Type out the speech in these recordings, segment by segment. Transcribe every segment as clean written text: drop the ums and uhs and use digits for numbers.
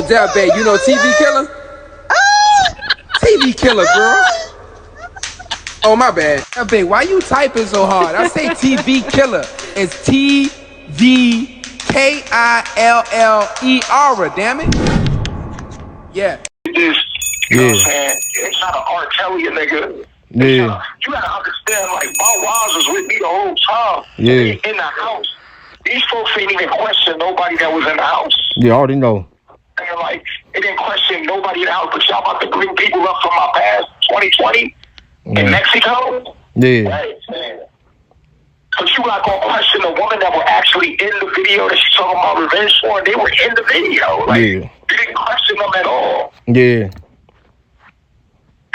doubt, babe. You know TV Killer? TV Killer, girl. Oh, my bad. Babe, why you typing so hard? I say TV Killer. It's TVKILLER, damn it. Yeah. You know what I'm saying? It's not an R. Kelly, nigga. Yeah. You gotta understand, like, my wives was with me the whole time. Yeah. In the house. These folks ain't even question nobody that was in the house. Yeah, I already know. And like, it didn't question nobody in the house, but y'all about to bring people up from my past 2020 in Mexico? Yeah. Right. But you not gonna question the woman that were actually in the video that she's talking about revenge for, and they were in the video. Like, you didn't question them at all. Yeah.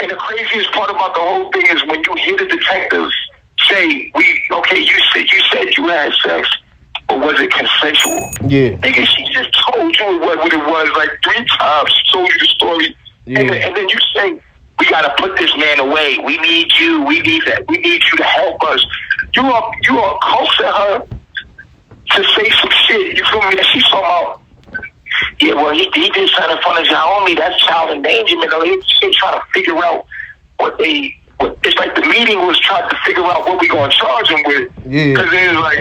And the craziest part about the whole thing is when you hear the detectives say, you said you had sex, but was it consensual? Yeah. Nigga, she just told you what it was like 3 times. She told you the story. Yeah. And then you say, we gotta put this man away. We need you. We need that. We need you to help us. You are coaxing her to say some shit. You feel me? That she's talking about. Yeah, well, he did something in front of y'all only. That's child endangerment. He's trying to figure out it's like the meeting was trying to figure out what we gonna charge him with. Yeah. Because it was like,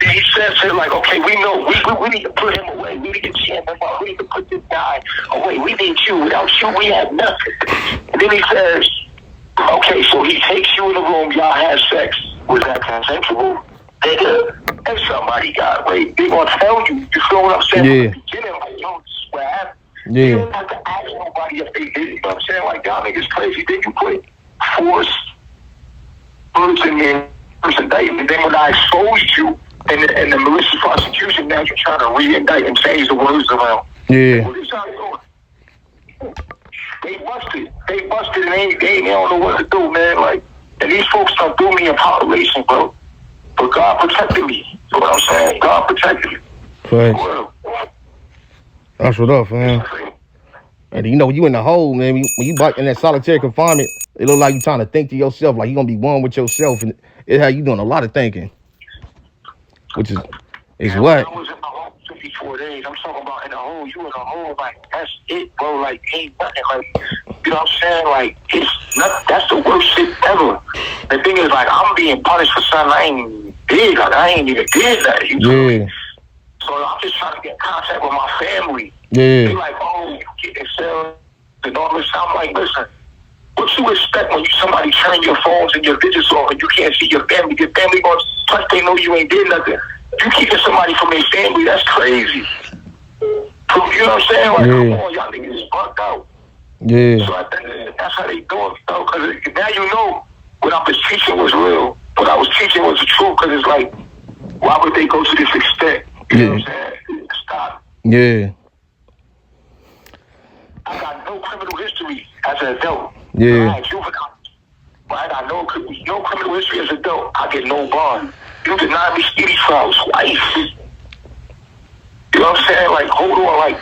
he says, like, okay, we know, we need to put him away. We need to cheer him up. We need to put this guy away. We need you. Without you, we have nothing. And then he says, okay, so he takes you in the room. Y'all have sex. Was that consensual? Nigga, if somebody got raped, they gonna tell you. You feel what I'm saying? Yeah. From the beginning, like, yo, this is what happened. Yeah. You don't have to ask nobody if they did it. You know what I'm saying? Like, y'all niggas crazy. Then you put force words in there, indictment. Then when I exposed you in the malicious prosecution, now you're trying to re-indict and change the words around. Yeah. What is y'all doing? They busted, and they don't know what to do, man. Like, and these folks don't do me in population, bro. But God protected me. You know what I'm saying? God protected me. Thanks. That's what up, man. And you know, you in the hole, man. When you back in that solitary confinement, it look like you trying to think to yourself, like you gonna be one with yourself, and it how you doing a lot of thinking, which is what. I was in the hole 54 days. I'm talking about in the hole. You in the hole, like that's it, bro. Like ain't nothing. Like you know what I'm saying? Like it's not. That's the worst shit ever. The thing is, like I'm being punished for something I ain't even did. Like I ain't even did that. You know? Yeah. So I'm just trying to get in contact with my family. Yeah. They like, oh, you getting cells and all this. I'm like, listen, what you expect when somebody turn your phones and your digits off and you can't see your family? Your family gonna touch, they know you ain't did nothing. You keeping somebody from their family, that's crazy. You know what I'm saying? Like, come on, y'all niggas is bugged out. Yeah. So I think that's how they do it, though, because now you know what I was teaching was real. What I was teaching was the truth, because it's like, why would they go to this extent? You know what I'm saying? Stop. Yeah. I got no criminal history as an adult. Yeah. I got no criminal history as an adult. I get no bond. You denied me speedy trial twice. You know what I'm saying? Like, hold on, like,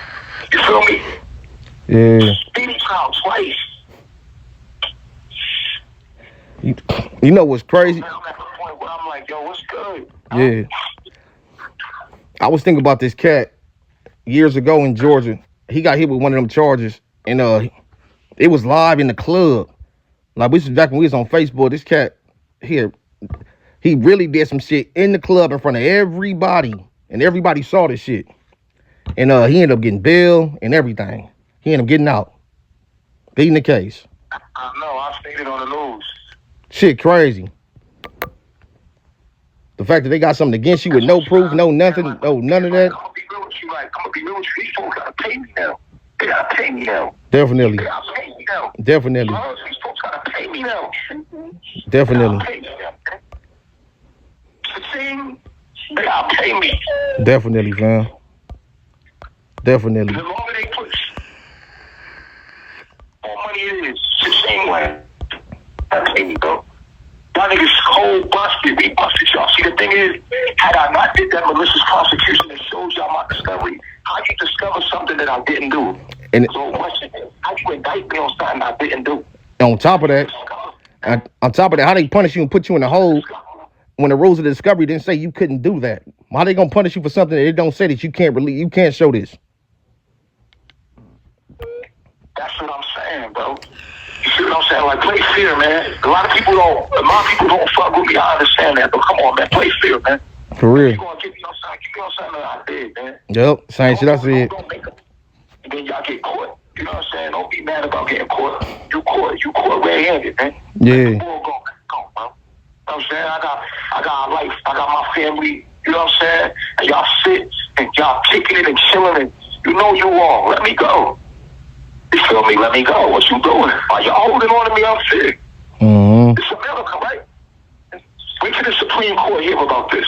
you feel me? Yeah. Speedy trial twice. You know what's crazy? I'm at the point where I'm like, yo, what's good? Yeah. I was thinking about this cat years ago in Georgia. He got hit with one of them charges, and it was live in the club. Like, this was back when we was on Facebook. This cat here, he really did some shit in the club in front of everybody, and everybody saw this shit. And he ended up getting bail and everything. He ended up getting out, beating the case. I know, I stated on the news. Shit crazy. The fact that they got something against you with no proof, no nothing, no none of that. I'm gonna be real with you, like, I'm gonna be real with you. These folks gotta pay me now. They gotta pay me now. Definitely. They gotta pay me now. Definitely. These folks gotta pay me now. Definitely. They gotta pay me now. They gotta pay me. Definitely, fam. Definitely. The longer they put more money it is, it's the same way. Gotta pay me, bro. Y'all niggas cold busted. We busted y'all. See, the thing is, had I not did that malicious prosecution that shows y'all my discovery, how you discover something that I didn't do? And so how you indict me on something I didn't do? On top of that, how they punish you and put you in a hole when the rules of discovery didn't say you couldn't do that? How they gonna punish you for something that it don't say that you can't show this? That's what I'm saying, bro. You see what I'm saying? Like, play fair, man. A lot of people don't fuck with me. I understand that, but come on, man, play fair, man. For real. You gonna give me on something that I did, man. Yep, same shit I said. And then y'all get caught. You know what I'm saying? Don't be mad about getting caught. You caught red-handed, man. Yeah. Go, bro. You know what I'm saying? I got a life. I got my family. You know what I'm saying? And y'all sit and y'all kicking it and chilling and you know you wrong. Let me go. You feel me? Let me go. What you doing? Are y'all holding on to me unfair? Mm-hmm. It's America, right? Wait till the Supreme Court hear about this.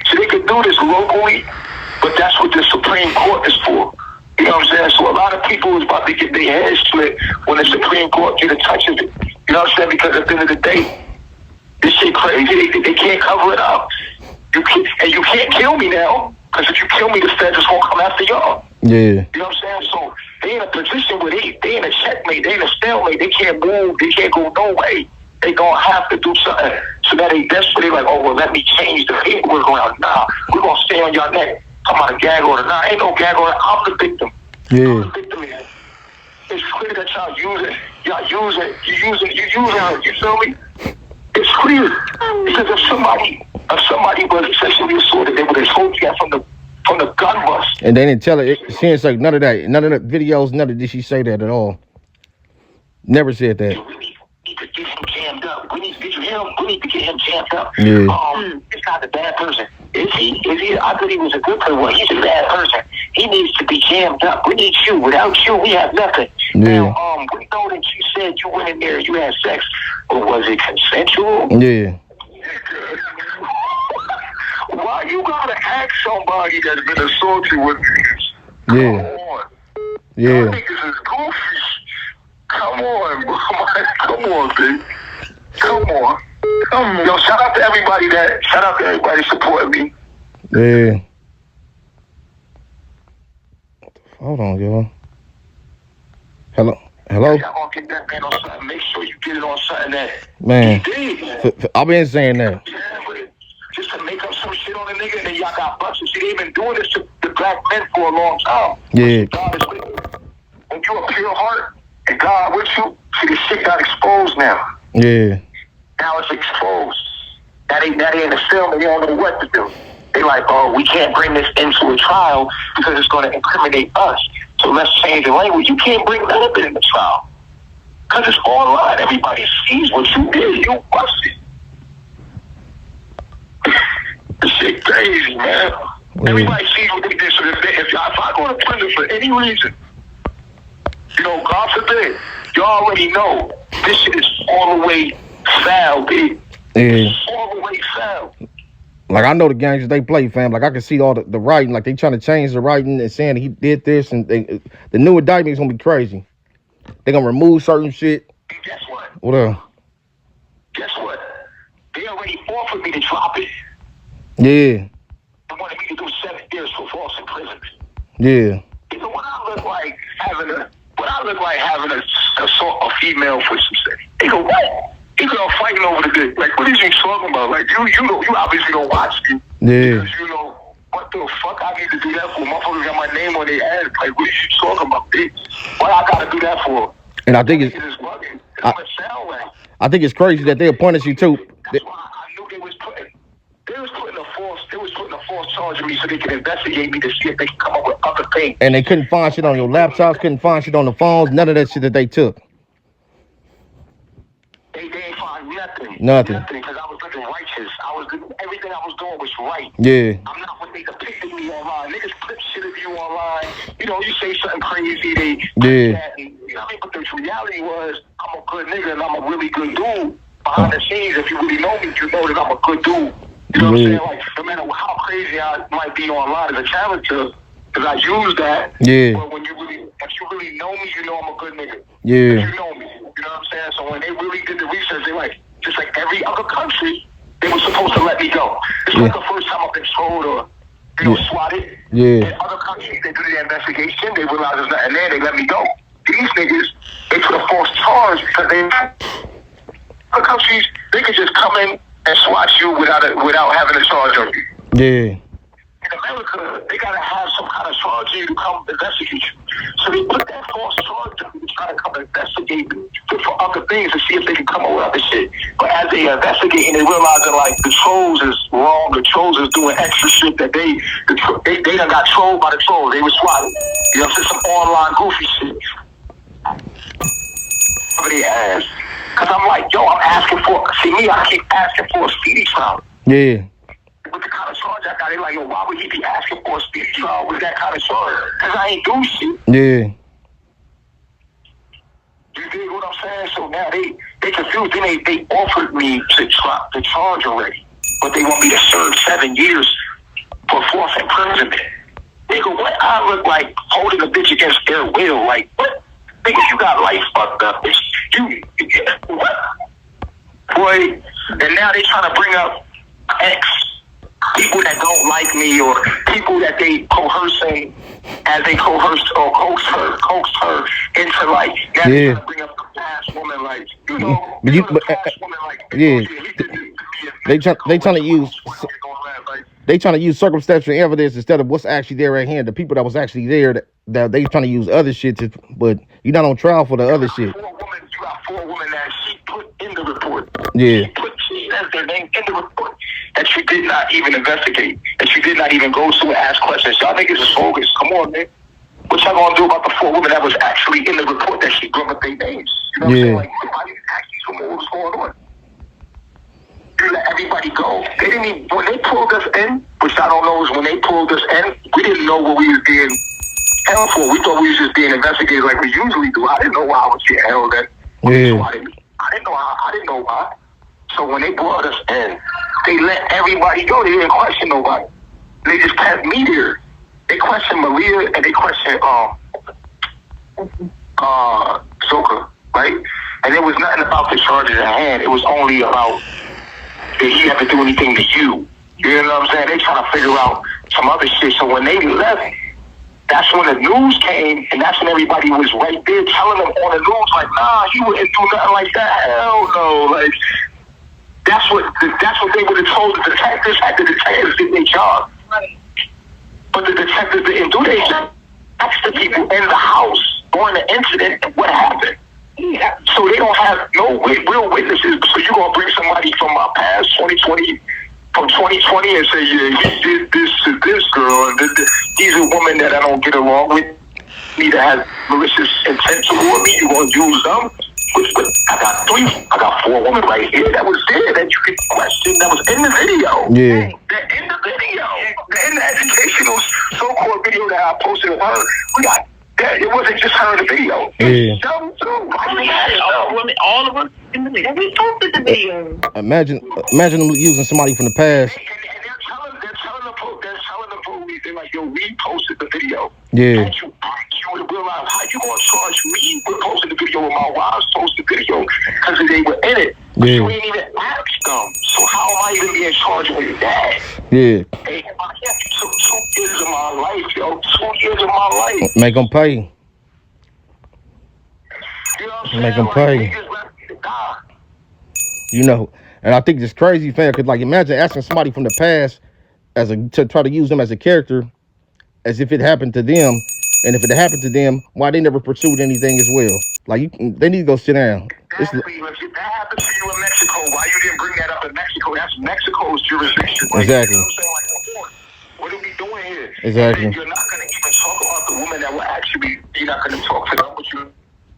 So they could do this locally, but that's what the Supreme Court is for. You know what I'm saying? So a lot of people is about to get their heads split when the Supreme Court get a touch of it. You know what I'm saying? Because at the end of the day, this shit crazy. They can't cover it up. You can't kill me now, because if you kill me, the feds is gonna come after y'all. Yeah. You know what I'm saying? So they in a position where they in a checkmate, they in a stalemate, they can't move, they can't go no way. They gonna have to do something. So that they desperately like, oh well, let me change the paperwork around. Nah, we're gonna stay on your neck. Come on, a gag order. Nah, ain't no gag order. I'm the victim. Yeah. I'm the victim here. It's clear that y'all use it. You using you feel me? It's clear. Because if somebody was sexually assaulted, they would have told you that from the gun bust. And they didn't tell her. She didn't say none of that. None of the videos, none of did she say that at all. Never said that. We need to get him jammed up. We need to get him jammed up. Yeah. He's not a bad person. Is he? I thought he was a good person. Well, he's a bad person. He needs to be jammed up. We need you. Without you, we have nothing. Yeah. Now, we know that you said you went in there, you had sex, but was it consensual? Yeah. Why you gotta ask somebody that's been assaulted with this? Yeah. Come on. Yeah. Y'all niggas is goofy. Come on, bro. Come on, baby. Come on. Yo, shout out to everybody supporting me. Yeah. Hold on, y'all. Hello? Y'all gonna get that man on something. Make sure you get it on something that Man. he did. I've been saying that. Yeah, but just to make up some shit on a nigga and then y'all got busted. See, they've been doing this to the black men for a long time. Yeah. God is with you. When you a pure heart and God with you, see, this shit got exposed now. Yeah. Now it's exposed. That ain't in the film and they don't know what to do. They like, oh, we can't bring this into a trial because it's going to incriminate us. So let's change the language. You can't bring none of it in the trial. Because it's online. Everybody sees what you did. You busted. This shit crazy, man. Everybody sees what they did. So if I go to prison for any reason, you know, God forbid, you already know this shit is all the way foul, big. Yeah. All the way foul. Like, I know the games they play, fam. Like, I can see all the writing. Like, they trying to change the writing and saying he did this. And the new indictment is going to be crazy. They going to remove certain shit. And guess what? What else? Guess what? They already offered me to drop it. Yeah. They wanted me to do 7 years for false imprisonment. Yeah. You know what I look like having a female for some sex? They go, what? You girl fighting over the dick. Like, what is you talking about? Like, you know, you obviously don't watch me. Yeah. Because you know, what the fuck I need to do that for? Motherfuckers got my name on their ass. Like, what is you talking about, bitch? What I gotta do that for? And I think I think it's crazy that they'll punish you too. That's why I knew they was putting a false charge on me so they could investigate me to see if they can come up with other things. And they couldn't find shit on your laptops, couldn't find shit on the phones, none of that shit that they took. They ain't find nothing. Nothing. Because I was living righteous. Everything I was doing was right. Yeah. I'm not what they depicted me online. Niggas clip shit of you online. You know, you say something crazy, they that, and, you know what I mean? But the reality was, I'm a good nigga and I'm a really good dude. Behind the scenes, if you really know me, you know that I'm a good dude. You know what I'm saying? Like, no matter how crazy I might be online as a character, because I use that. Yeah. But when you really know me, you know I'm a good nigga. Yeah. You know me. You know what I'm saying? So when they really did the research, they like, just like every other country, they were supposed to let me go. It's not the first time I've been told or, you know, swatted. Yeah. In other countries, they do the investigation, they realize there's nothing there, they let me go. These niggas, they put a false charge because other countries, they could just come in and swat you without having a charge on you. Yeah. In America, they gotta have some kind of charge on you to come investigate you. So they put that false charge on you to try things to see if they can come up with other shit. But as they investigating, they realizing like the trolls is wrong. The trolls is doing extra shit that they done got trolled by the trolls. They was swatted. You know what I'm saying? Some online goofy shit. They ass. Cause I'm like, yo, I'm asking for. See me, I keep asking for a speedy trial. Yeah. With the kind of charge I got, they like, yo, why would he be asking for a speedy trial with that kind of charge? Cause I ain't do shit. Yeah. You dig what I'm saying? So now they confused. Then they offered me to drop the charge already, but they want me to serve 7 years for false imprisonment. Nigga, what I look like holding a bitch against their will? Like, what? Nigga, you got life fucked up. You what? Boy, and now they trying to bring up ex people that don't like me or people that they coercing as they coerced or coaxed her into like now they trying to bring up the past woman like past woman like they trying to use circumstantial evidence instead of what's actually there at hand. The people that was actually there that they trying to use other shit to, but you're not on trial for the other shit. You got four women that she put in the report. Yeah. She has their name in the report that she did not even investigate, that she did not even go to and ask questions. Y'all niggas is bogus. Come on, man. What y'all gonna do about the 4 women that was actually in the report that she brought up their names? You know what I'm saying? Like, why didn't ask these women what was going on? You let everybody go. They didn't even, when they pulled us in, which I don't know is when they pulled us in, we didn't know what we was being held for. We thought we was just being investigated like we usually do. I didn't know why I was getting held at. Yeah. I didn't know why. So when they brought us in, they let everybody go. They didn't question nobody. They just kept me there. They questioned Maria and they questioned Zoka, right? And it was nothing about the charges at hand. It was only about did he have to do anything to you? You know what I'm saying? They trying to figure out some other shit. So when they left, that's when the news came, and that's when everybody was right there telling them on the news, like, nah, he wouldn't do nothing like that. Hell no. Like, that's what they would have told the detectives had the detectives did their job. Right. But the detectives didn't do their job. That's the people in the house during the incident and what happened. Yeah. So they don't have no real witnesses. So you're going to bring somebody from my past, 2020, from 2020 and say, yeah, he did this to this girl, and he's a woman that I don't get along with, me that has malicious intent toward me. You're going to use them? But I got 4 women right here that was there that you could question that was in the video. Yeah. They're in the video. They're in the educational so-called video that I posted of her. We got that. It wasn't just her in the video. Yeah. All of us in the video. We posted the video. Imagine them using somebody from the past. And they're telling the police, they're like, yo, we posted the video. Yeah. You would realize how you gonna charge me with posting the video with my wives posted the video because they were in it. But yeah. You ain't even asked them. So how am I even being charged with that? Yeah. Hey, it took 2 years of my life, yo. 2 years of my life. Make them pay. You know what I'm saying? Make them pay. You know, and I think it's crazy, fam, because like imagine asking somebody from the past to try to use them as a character as if it happened to them. And if it happened to them, why they never pursued anything as well? Like, they need to go sit down. Exactly. If that happened to you in Mexico, why you didn't bring that up in Mexico? That's Mexico's jurisdiction. Like, exactly. You know what I'm saying? Like, what are we doing here? Exactly. And you're not going to even talk about the woman that will actually, you're not going to talk to them, but you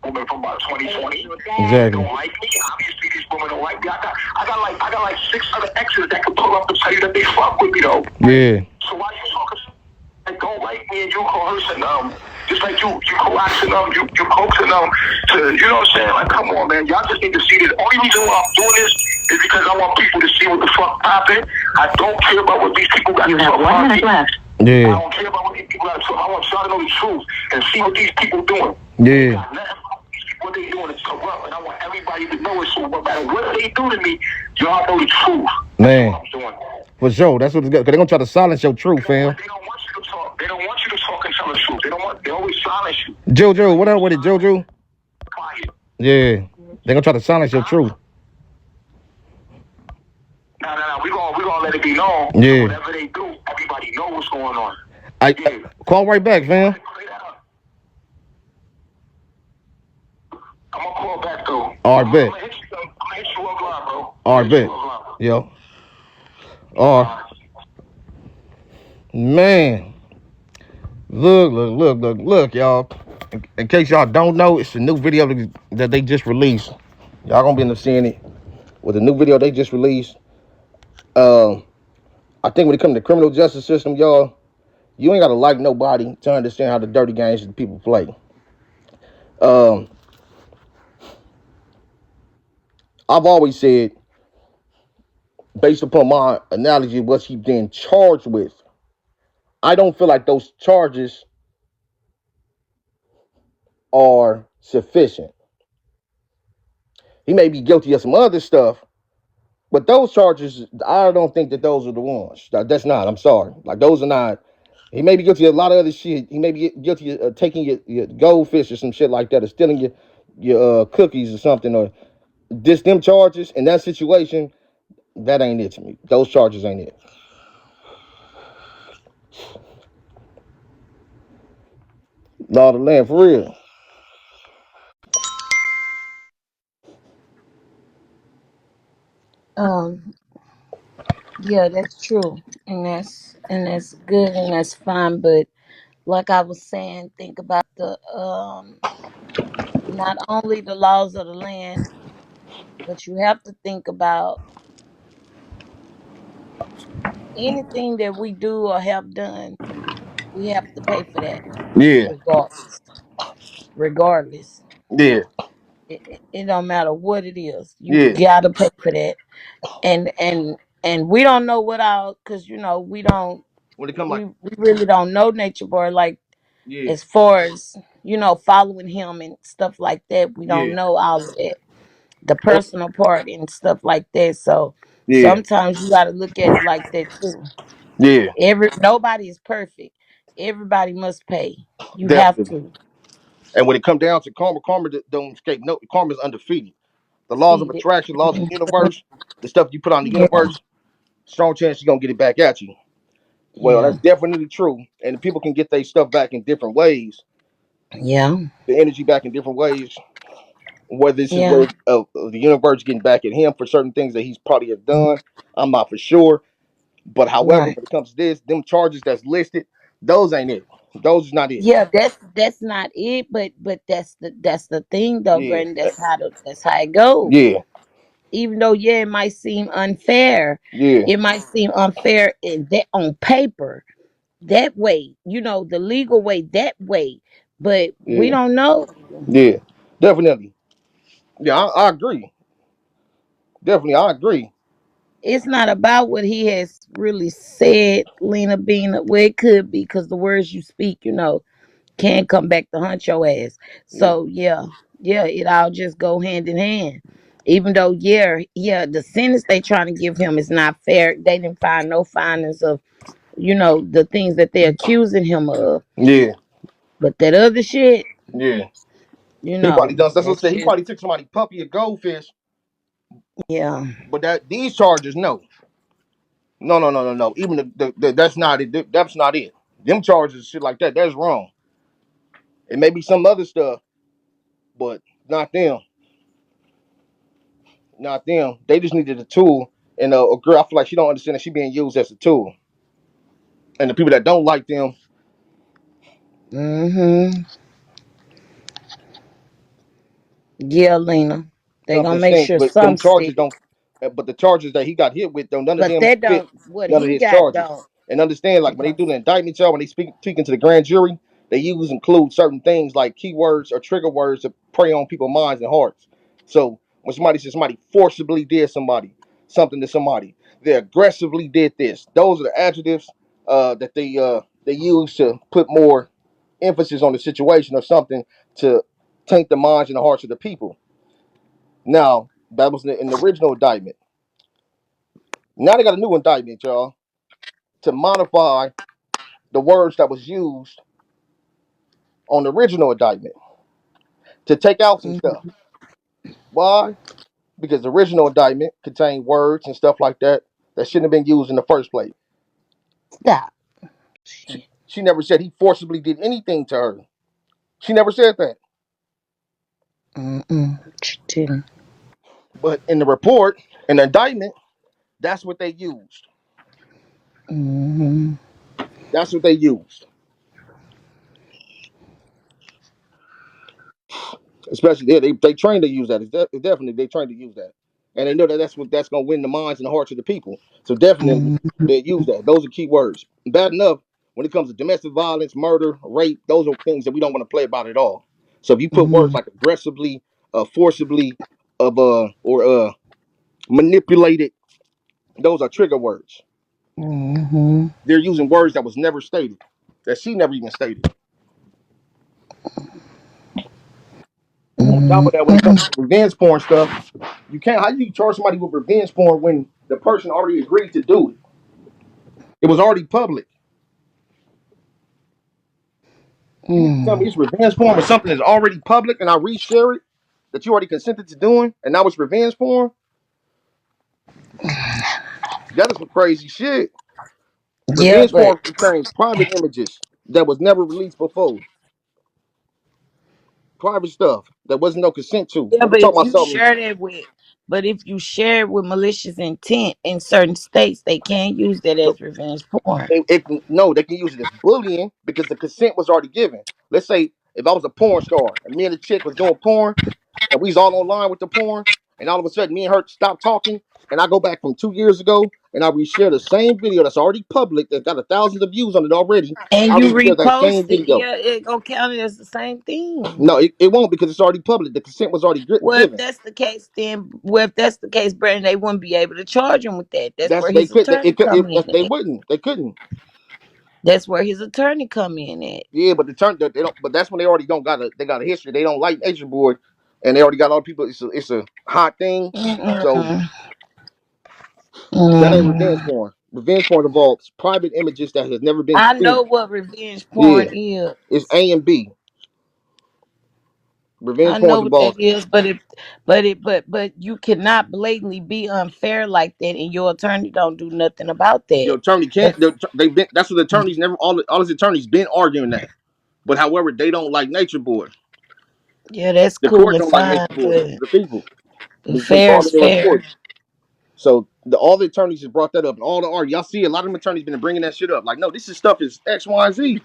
woman from about 2020. Exactly. Don't like me. Obviously, these women don't like me. I got like 6 other exes that could pull up and tell you that they fuck with me, though. Yeah. So why you talking that don't like me and you coercing them? Just like you coaxing them, you coaxing them to, you know what I'm saying? Like, come on, man. Y'all just need to see this. The only reason why I'm doing this is because I want people to see what the fuck happened. I don't care about what these people got to talk about. 1 minute left. Yeah. I don't care about what these people got to talk. I want y'all to know the truth and see what these people doing. Yeah. What they doing is corrupt, and I want everybody to know it. So no matter what they do to me, y'all know the truth. Man. For sure. That's what it's good. Because they're going to try to silence your truth, fam. They don't want you to talk. They don't want you to talk and tell the truth. They always silence you. Jojo, what up with it, Jojo? Quiet. Yeah. They're going to try to silence your truth. No. We're gonna let it be known. Yeah. Whatever they do, everybody know what's going on. Call right back, fam. I'm gonna call back though. All right, bet. I'm gonna hit you offline, bro. I'm All gonna right, hit you bet. offline. Yo. All right. Man. Look, y'all. In case y'all don't know, it's a new video that they just released. Y'all gonna be able to seeing it with a new video they just released. Um, I think when it comes to the criminal justice system, y'all, you ain't gotta like nobody to understand how the dirty games that people play. Um, I've always said, based upon my analogy of what he's being charged with, I don't feel like those charges are sufficient. He may be guilty of some other stuff, but those charges, I don't think that those are the ones. That's not. I'm sorry. Like those are not. He may be guilty of a lot of other shit. He may be guilty of taking your goldfish or some shit like that, or stealing your cookies or something, or just them charges in that situation. That ain't it to me. Those charges ain't it. Law of the land for real. Um, yeah, that's true, and that's good, and that's fine. But like I was saying, think about the not only the laws of the land, but you have to think about anything that we do or have done. We have to pay for that, Yeah, regardless. Regardless, yeah, it don't matter what it is. You yeah. gotta pay for that, and we don't know what our, because we don't When it come like, we really don't know Nature Boy, like, yeah, as far as following him and stuff like that. We don't yeah, know all of that, the oh, personal part and stuff like that. So yeah, sometimes you got to look at it like that too. yeah, Nobody is perfect. Everybody must pay. You have definitely. to And when it come down to karma, karma don't escape. No, karma is undefeated. The laws of feed it. attraction, laws of the universe, the stuff you put on the Yeah, universe, strong chance you're gonna get it back at you. Well, yeah, that's definitely true. And people can get their stuff back in different ways, yeah, the energy back in different ways. Whether this is yeah. where the universe getting back at him for certain things that he's probably have done, I'm not for sure. But however, Right. when it comes to this, them charges that's listed, those ain't it. Those is not it. Yeah, that's not it, but that's the thing though, Yeah, Brandon. That's how it goes. yeah, Even though, yeah, it might seem unfair, yeah, it might seem unfair in that on paper, that way, the legal way, that way, but we yeah, don't know. yeah. Definitely. Yeah, I agree. Definitely, I agree. It's not about what he has really said, Lena Bean. Well, it could be, because the words you speak, can come back to hunt your ass. Yeah, So yeah, yeah, it all just go hand in hand. Even though, yeah, the sentence they trying to give him is not fair. They didn't find no findings of, the things that they're accusing him of. yeah, But that other shit, yeah. He probably does. That's what I that's said. He just, probably took somebody puppy or goldfish, yeah, but that these charges, no, no, no, no, no, no. Even that's not it. That's not it. Them charges, shit like that, that's wrong. It may be some other stuff, but not them. Not them. They just needed a tool. And a girl, I feel like she don't understand that she being used as a tool. And the people that don't like them, mm-hmm, yeah, Lena. They gonna something make stink. sure But them some charges stick. don't. But the charges that he got hit with, though, none of But them that fit don't, what none of he his got charges. don't. And understand, like when they do the indictment, y'all, when they speaking to the grand jury, they include certain things like keywords or trigger words to prey on people's minds and hearts. So when somebody says somebody forcibly did something to somebody, they aggressively did this. Those are the adjectives that they use to put more emphasis on the situation or something to taint the minds and the hearts of the people. Now, that was in the original indictment. Now they got a new indictment, y'all, to modify the words that was used on the original indictment, to take out some stuff. Mhm. Why? Because the original indictment contained words and stuff like that that shouldn't have been used in the first place. Stop. Shit. She never said he forcibly did anything to her. She never said that. Mm-mm. She didn't. But in the report, in the indictment, that's what they used. Mm-hmm. That's what they used. Especially they trained to use that. It's definitely they trained to use that, and they know that that's gonna win the minds and the hearts of the people. So definitely Mm-hmm. they use that. Those are key words. Bad enough when it comes to domestic violence, murder, rape. Those are things that we don't want to play about at all. So if you put words like aggressively, forcibly, or manipulated, those are trigger words. Mm-hmm. They're using words that was never stated, that she never even stated. On top of that, when it comes to revenge porn stuff, you can't. How do you charge somebody with revenge porn when the person already agreed to do it? It was already public. You mean to tell me it's revenge porn when something is already public and I reshare it that you already consented to doing, and now it's revenge porn? That is some crazy shit. Yeah, Revenge but porn contains private images that was never released before. Private stuff that wasn't no consent to. yeah, I'm but talking if about you something. share that with, but if you share it with malicious intent in certain states, they can't use that So as revenge porn. no, they can use it as bullying because the consent was already given. Let's say if I was a porn star and me and the chick was doing porn and we was all online with the porn, and all of a sudden me and her stop talking, and I go back from 2 years ago and I reshare the same video that's already public, that got thousands of views on it already. And I you reshare that repost same it, video. yeah, it gonna count it as the same thing. No, it won't because it's already public. The consent was already Well, if given. that's the case, then well, if that's the case, Brandon, they wouldn't be able to charge him with that. That's That's where they his could. attorney It could. come in They at. wouldn't. They couldn't. That's where his attorney come in at. Yeah, but the turn they don't. But that's when they already don't got a. They got a history. They don't like Nature Boy, and they already got a lot of people. It's a hot thing. So Mm-mm. that ain't revenge Mhm. porn. Revenge porn involves private images that has never been I seen. know what revenge Yeah, porn is. it's A and B. Revenge I porn know what that involves is, but you cannot blatantly be unfair like that, and your attorney don't do nothing about your that. attorney can't. That's They've been. That's what the attorneys never. All his attorneys been arguing that. But however, they don't like Nature Boy. yeah, that's The cool court and don't like fine, Nature Boy. but The people. They fair brought is it in fair. court. So all the attorneys just brought that up, and all the art. Y'all see a lot of them attorneys been bringing that shit up. Like, no, this is stuff is X, Y, and Z.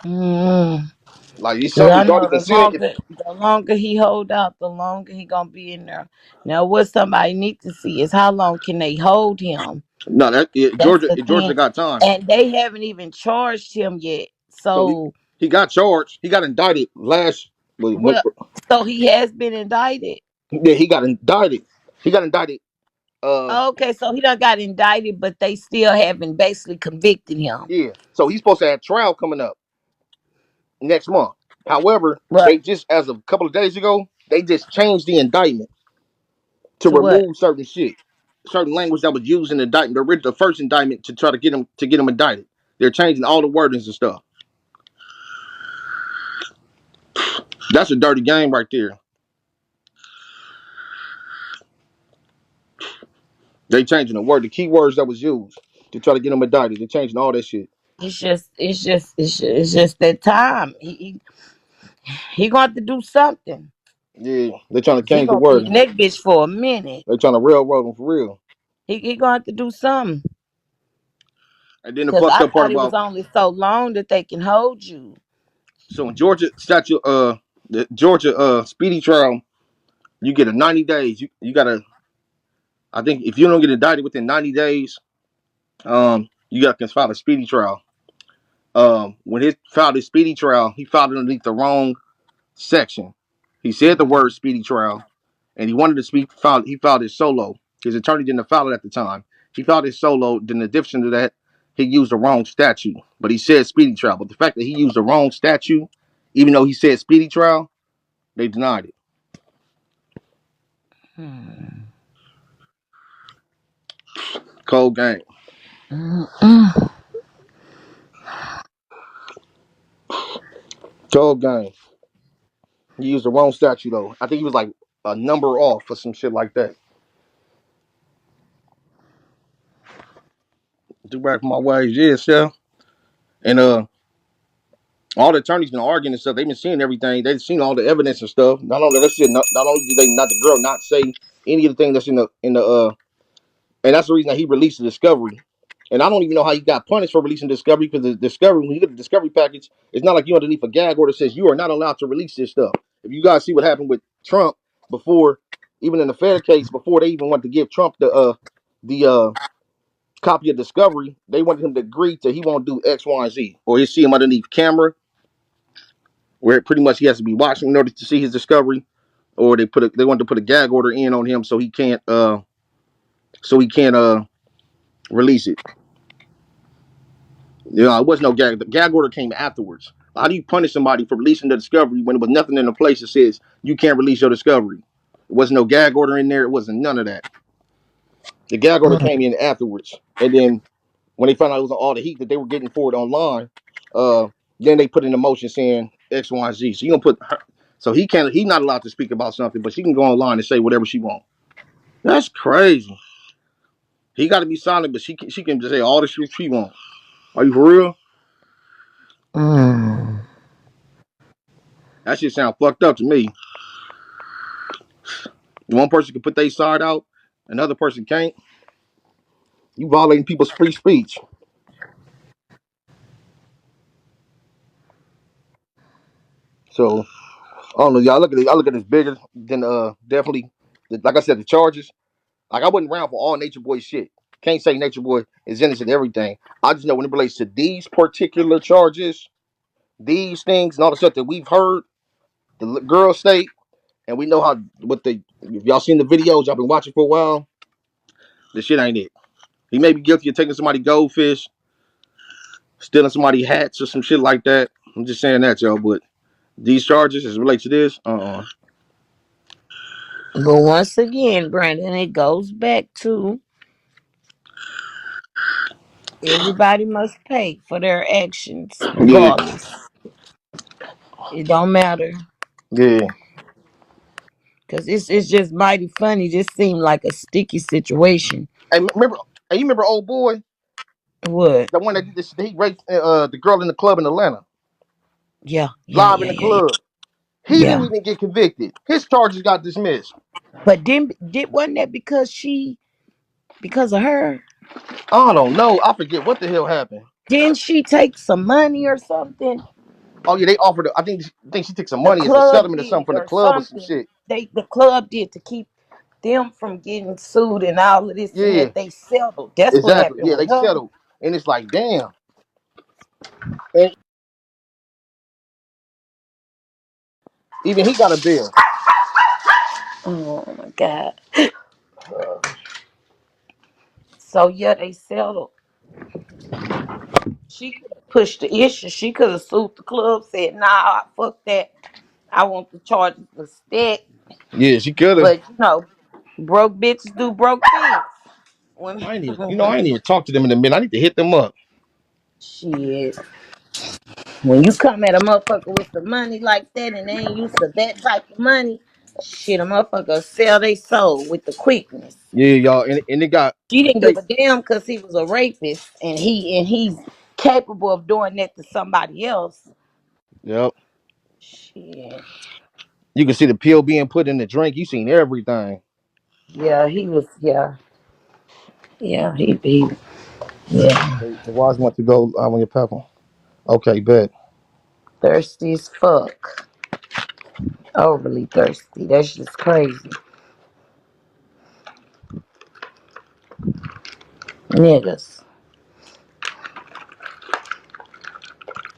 Mm. Like it's Cause something I that's already know consented. If, the longer he hold out, the longer he gonna be in there. Now, what somebody need to see is how long can they hold him. no, That's the Georgia thing, got time. and they haven't even charged him yet. So So, he got charged. He got indicted last. well, so he has been indicted. Yeah, he got indicted. He got indicted. Uh, Okay, so he done got indicted, but they still haven't basically convicted him. yeah. So he's supposed to have trial coming up next month. However, But they just as of a couple of days ago, they just changed the indictment to to what? remove certain shit, certain language that was used in the indictment, the first indictment to try to get him indicted. They're changing all the wordings and stuff. That's a dirty game right there. They changing the word, the key words that was used to try to get him indicted. They're changing all that shit. It's just that time. He going to do something. Yeah, they're trying to He change the gonna be word. in that bitch for a minute. They're trying to railroad him for real. He gonna have to do something. And then the Cause fucked I up part thought it was about only so long that they can hold you. so in Georgia statute, the Georgia speedy trial, you get a 90 days. You gotta. I think if you don't get indicted within 90 days, you got to file a speedy trial. When he filed his speedy trial, he filed it underneath the wrong section. He said the word speedy trial, and he wanted to speak. He filed it solo. His attorney didn't file it at the time. He filed it solo. Then, in addition to that, he used the wrong statute. But he said speedy trial. But the fact that he used the wrong statute, even though he said speedy trial, they denied it. Hmm. Cold game. Mm-mm. Cold game. He used the wrong statute though. I think he was like a number off or some shit like that. Do back for my ways, yes, yeah. And All the attorneys been arguing and stuff. They've been seeing everything. They've seen all the evidence and stuff. Not only that shit, not only did they not the girl not say any of the things that's in the and that's the reason that he released the discovery. And I don't even know how he got punished for releasing discovery because the discovery, when you get the discovery package, it's not like you underneath a gag order that says you are not allowed to release this stuff. If you guys see what happened with Trump before, even in the Fair case, before they even wanted to give Trump the copy of discovery, they wanted him to agree to he won't do X, Y, and Z, or you see him underneath camera where pretty much he has to be watching in order to see his discovery, or they wanted to put a gag order in on him so he can't release it. You know, it was no gag. The gag order came afterwards. How do you punish somebody for releasing the discovery when there was nothing in the place that says you can't release your discovery? There was no gag order in there. It wasn't none of that. The gag order Mm. came in afterwards, and then when they found out it was all the heat that they were getting for it online, uh, then they put in a motion saying X, Y, and Z. So you don't put her, so he can't. He's not allowed to speak about something, but she can go online and say whatever she wants. That's crazy. He got to be silent, but she can just say all the shit she wants. Are you for real? Mm. That shit sound fucked up to me. One person can put their side out, another person can't. You violating people's free speech. So I don't know, y'all. I look at this bigger than definitely. Like I said, the charges. Like I wasn't around for all Nature Boy shit. Can't say Nature Boy is innocent in everything. I just know when it relates to these particular charges, these things, and all the stuff that we've heard, the girl state, and we know how what the if y'all seen the videos, y'all been watching for a while. The shit ain't it. He may be guilty of taking somebody goldfish, stealing somebody hats or some shit like that. I'm just saying that, y'all. But these charges as it relates to this, But once again, Brandon, it goes back to everybody must pay for their actions, yeah, regardless. It don't matter. yeah. Cause it's just mighty funny. Just seemed like a sticky situation. Hey, you remember old boy, What? the one that did this? He raped the girl in the club in Atlanta, Yeah, yeah, live in yeah, the yeah, yeah. club. He didn't Yeah. even get convicted. His charges got dismissed. But did wasn't that because of her? I don't know. I forget what the hell happened. Didn't she take some money or something? Oh yeah, they offered. I think she took some The money as a club settlement or something did from the or club or some something. shit. The club did to keep them from getting sued and all of this and Yeah, that. They settled. That's what exactly. happened Yeah, with they her. settled, and it's like, damn. And even he got a bill. Oh my God. So yeah, they settled. She could have pushed the issue. She could have sued the club, said, nah, fuck that. I want the charges to stick. Yeah, she could have. But broke bitches do broke things. When I ain't even talked to them in a minute. I need to hit them up. shit. When you come at a motherfucker with the money like that and they ain't used to that type of money, shit, a motherfucker sell their soul with the quickness. Yeah, y'all, and it got. She Let me didn't tell give you. a damn because he was a rapist and he's capable of doing that to somebody else. Yep. Shit. You can see the pill being put in the drink. You seen everything. Yeah, he was yeah, he yeah. The wise want to go on your pepper. Okay, bet. Thirsty as fuck. Overly thirsty. That's just crazy. Niggas.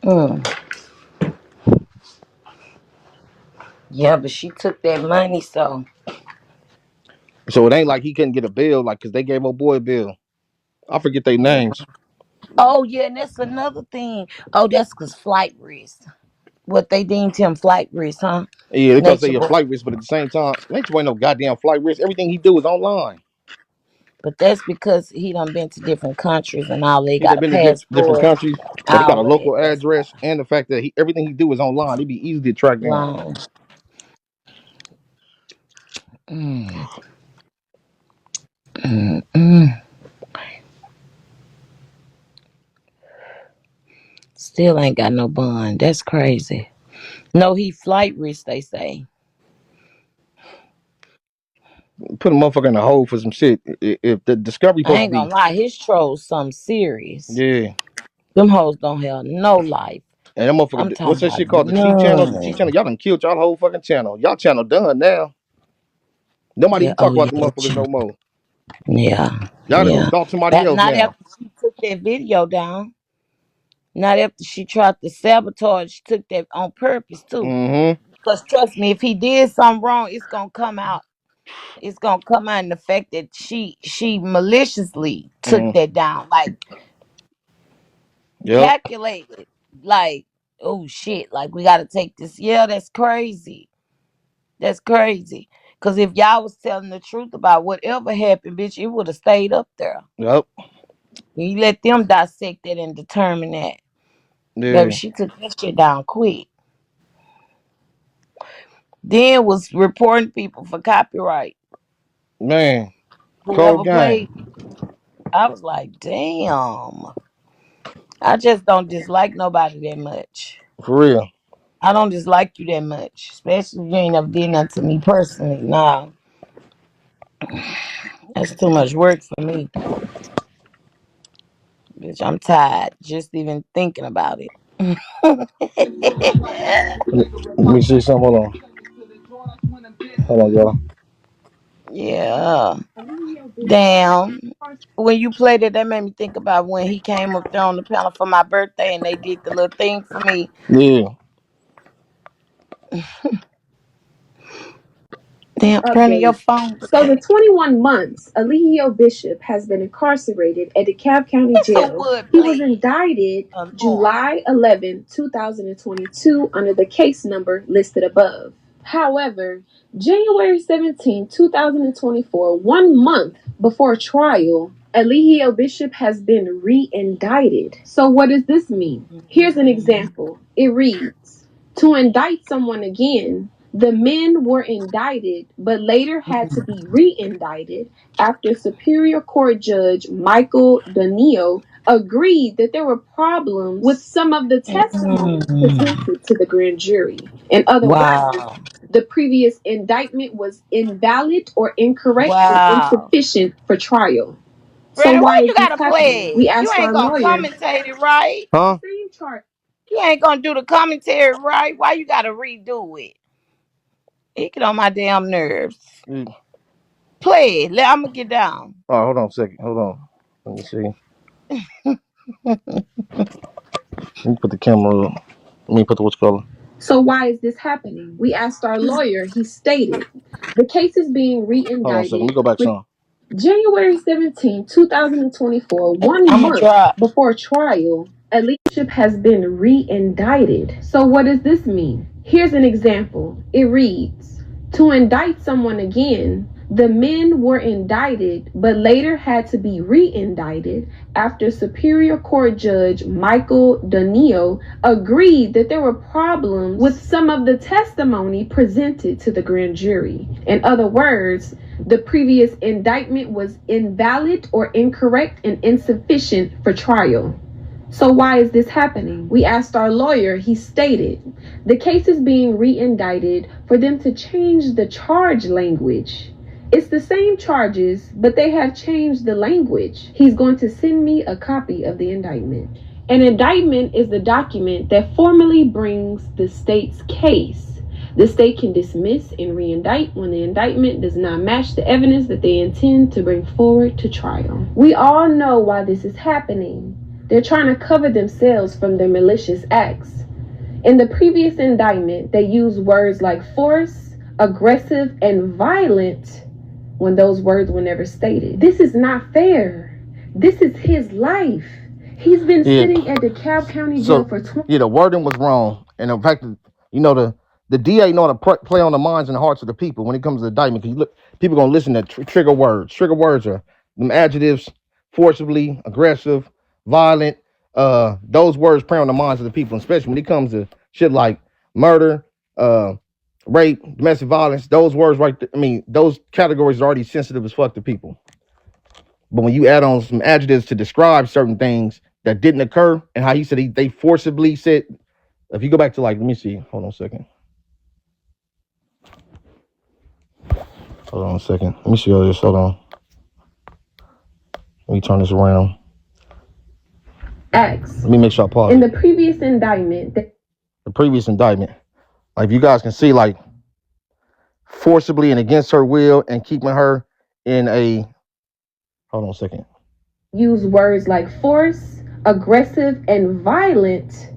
Mm. Yeah, but she took that money, so. So it ain't like he couldn't get a bill, like, cause they gave old boy a bill. I forget their names. Oh, yeah, and that's another thing. Oh, that's because flight risk. What they deemed him flight risk, huh? Yeah, because Nature they a boy. flight risk, but at the same time, Nature ain't no goddamn flight risk. Everything he do is online. But that's because he done been to different countries and all. They He got done a been to different passport, countries, but he got a all of that. local That's address, and the fact that everything he do is online. He be easy to track down. long. Mm, mm. Still ain't got no bond. That's crazy. No, he flight risk, they say. Put a motherfucker in the hole for some shit. If the discovery I supposed to ain't be, gonna lie, his trolls something serious. yeah. Them hoes don't have no life. And that I'm motherfucker, what's talking that about shit called? The T channel. The T none. channel. Y'all done killed y'all whole fucking channel. Y'all channel done now. Nobody Yeah, even talk oh about yeah, the motherfuckers no more. yeah, Y'all done yeah. stalk somebody That else not now. after she took that video down. Not after she tried to sabotage. She took that on purpose too. Mm-hmm. Cause trust me, if he did something wrong, it's gonna come out. It's gonna come out in the fact that she maliciously took Mm-hmm. that down, like Yep. calculated, like oh shit, like we gotta take this. Yeah, that's crazy. That's crazy. Cause if y'all was telling the truth about whatever happened, bitch, it would have stayed up there. Yep. You let them dissect it and determine that. Baby, Yeah. she took that shit down quick. Then was reporting people for copyright. Man. Cold Whoever game. played, I was like, damn. I just don't dislike nobody that much. For real. I don't dislike you that much, especially if you ain't never did nothing to me personally. Nah, that's too much work for me, bitch. I'm tired just even thinking about it. Let me see something. Hold on. Hold on, y'all. Yeah, damn. When you played it, that made me think about when he came up there on the panel for my birthday and they did the little thing for me. Yeah. Damn, turning your Update. phone. So the 21 months Eligio Bishop has been incarcerated at DeKalb County It's a Jail. wood He was blade. indicted Norm. July 11, 2022 under the case number listed above. However, January 17, 2024, 1 month before trial, Eligio Bishop has been re-indicted. So what does this mean? Here's an example. It reads, to indict someone again, the men were indicted, but later had to be re-indicted after Superior Court Judge Michael Donio agreed that there were problems with some of the testimony presented to the grand jury. In other words, Wow. the previous indictment was invalid or incorrect and Wow. insufficient for trial. So Brandon, why why is you this gotta happening? play We it? You asked ain't our gonna lawyer. commentate it right. Huh? Same chart. You ain't gonna do the commentary right. Why you gotta redo it? It get on my damn nerves. Mm. Play it. I'm gonna get down. All right, hold on a second. Hold on. Let me see. Let me put the camera up. Let me put the what's color. So why is this happening? We asked our lawyer. He stated the case is being Hold on a second. Let me re-indicted go back for some. January 17, 2024, one I'm gonna month drop. before trial. A leadership has been re-indicted. So what does this mean? Here's an example. It reads, to indict someone again, the men were indicted, but later had to be re-indicted after Superior Court Judge Michael Donio agreed that there were problems with some of the testimony presented to the grand jury. In other words, the previous indictment was invalid or incorrect and insufficient for trial. So why is this happening? We asked our lawyer. He stated the case is being re-indicted for them to change the charge language. It's the same charges, but they have changed the language. He's going to send me a copy of the indictment. An indictment is the document that formally brings the state's case. The state can dismiss and re-indict when the indictment does not match the evidence that they intend to bring forward to trial. We all know why this is happening. They're trying to cover themselves from their malicious acts. In the previous indictment, they used words like force, aggressive, and violent when those words were never stated. This is not fair. This is his life. He's been sitting at DeKalb County Jail for 20. Yeah, the wording was wrong, and in fact, the DA know how to play on the minds and the hearts of the people when it comes to indictment. Because you look, people gonna listen to trigger words. Trigger words are them adjectives: forcibly, aggressive, violent. Those words prey on the minds of the people, especially when it comes to shit like murder, rape, domestic violence. Those words, right? I mean, those categories are already sensitive as fuck to people. But when you add on some adjectives to describe certain things, that didn't occur, and how he said they forcibly said. If you go back to like, let me see. Hold on a second. Hold on a second. Let me see all this. Hold on. Let me turn this around. X. Let me make sure I pause. In the previous indictment, The previous indictment, like you guys can see, like forcibly and against her will, and keeping her in a. Hold on a second. use words like force, aggressive, and violent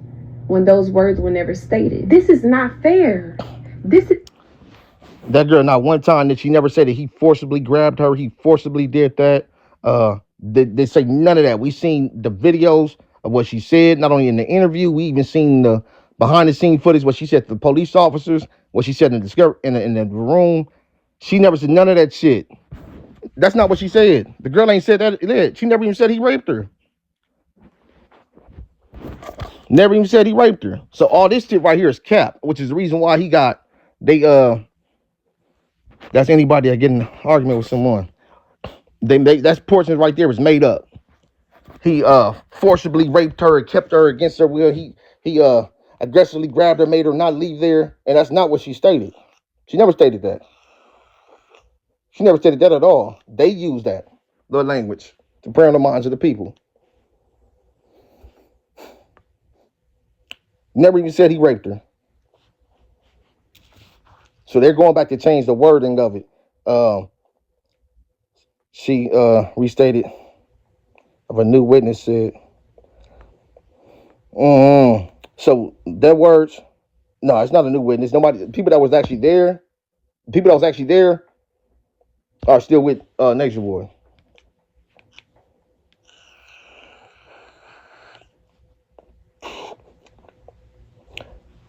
when those words were never stated. This is not fair. This is That girl, not one time that she never said that he forcibly grabbed her. He forcibly did that. They say none of that. We seen the videos of what she said, not only in the interview. We even seen the behind the scene footage, what she said to the police officers, what she said in the in the room. She never said none of that shit. That's not what she said. The girl ain't said that. She never even said he raped her. Never even said he raped her. So all this shit right here is cap, which is the reason why he got they that's anybody that get in an argument with someone. That portion right there is made up. He forcibly raped her and kept her against her will. He aggressively grabbed her, made her not leave there, and that's not what she stated. She never stated that. She never stated that at all. They use that the language to prey on the minds of the people. Never even said he raped her. So they're going back to change the wording of it. She restated of a new witness said. So their words, no, it's not a new witness. Nobody, people that was actually there, are still with Nature Boy.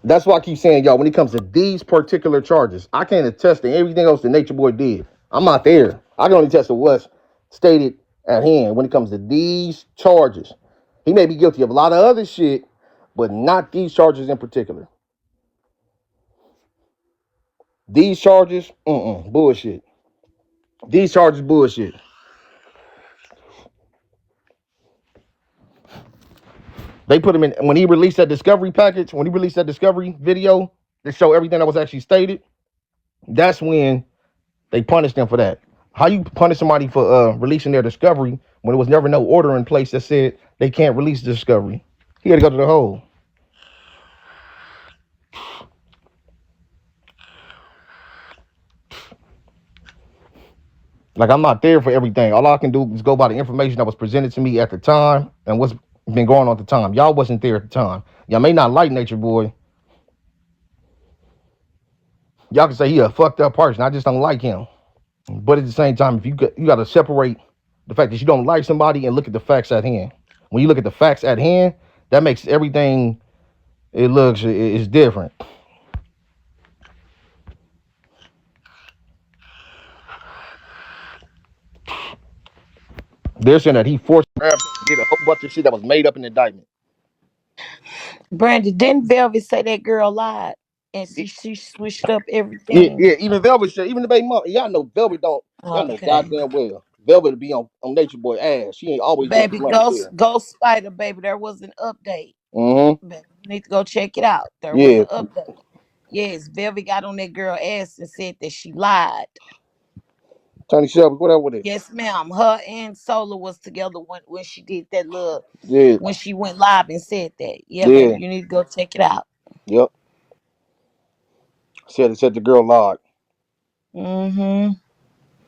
That's why I keep saying, y'all, when it comes to these particular charges, I can't attest to everything else that Nature Boy did. I'm not there. I can only attest to what's stated at hand when it comes to these charges. He may be guilty of a lot of other shit, but not these charges in particular. These charges, bullshit. These charges, bullshit. They put him in when he released that discovery package, when he released that discovery video to show everything that was actually stated. That's when they punished him for that. How you punish somebody for releasing their discovery when there was never no order in place that said they can't release the discovery? He had to go to the hole. Like, I'm not there for everything. All I can do is go by the information that was presented to me at the time and what's been going on at the time. Y'all wasn't there at the time. Y'all may not like Nature Boy. Y'all can say he a fucked up person. I just don't like him. But at the same time, if you got to separate the fact that you don't like somebody and look at the facts at hand. When you look at the facts at hand, that makes everything it's different. They're saying that he forced her to get a whole bunch of shit that was made up in the indictment. Brandon, didn't Velvet say that girl lied and she switched up Yeah, everything? yeah. Even Velvet said, even the baby mom, y'all know Velvet don't. Y'all know Okay. goddamn well. Velvet be on Nature Boy ass. She ain't always been Baby, blunt Ghost there. Ghost Spider, baby. There was an update. Mm-hmm. Baby, you need to go check it out. There was Yeah. an update. Yes, Velvet got on that girl ass and said that she lied. Tony Shelby, whatever with it. Yes, ma'am. Her and Solar was together when she did that little Yeah. when she went live and said that. Yeah, baby, Yeah. you need to go check it out. Yep. Said the girl lied. Mm-hmm.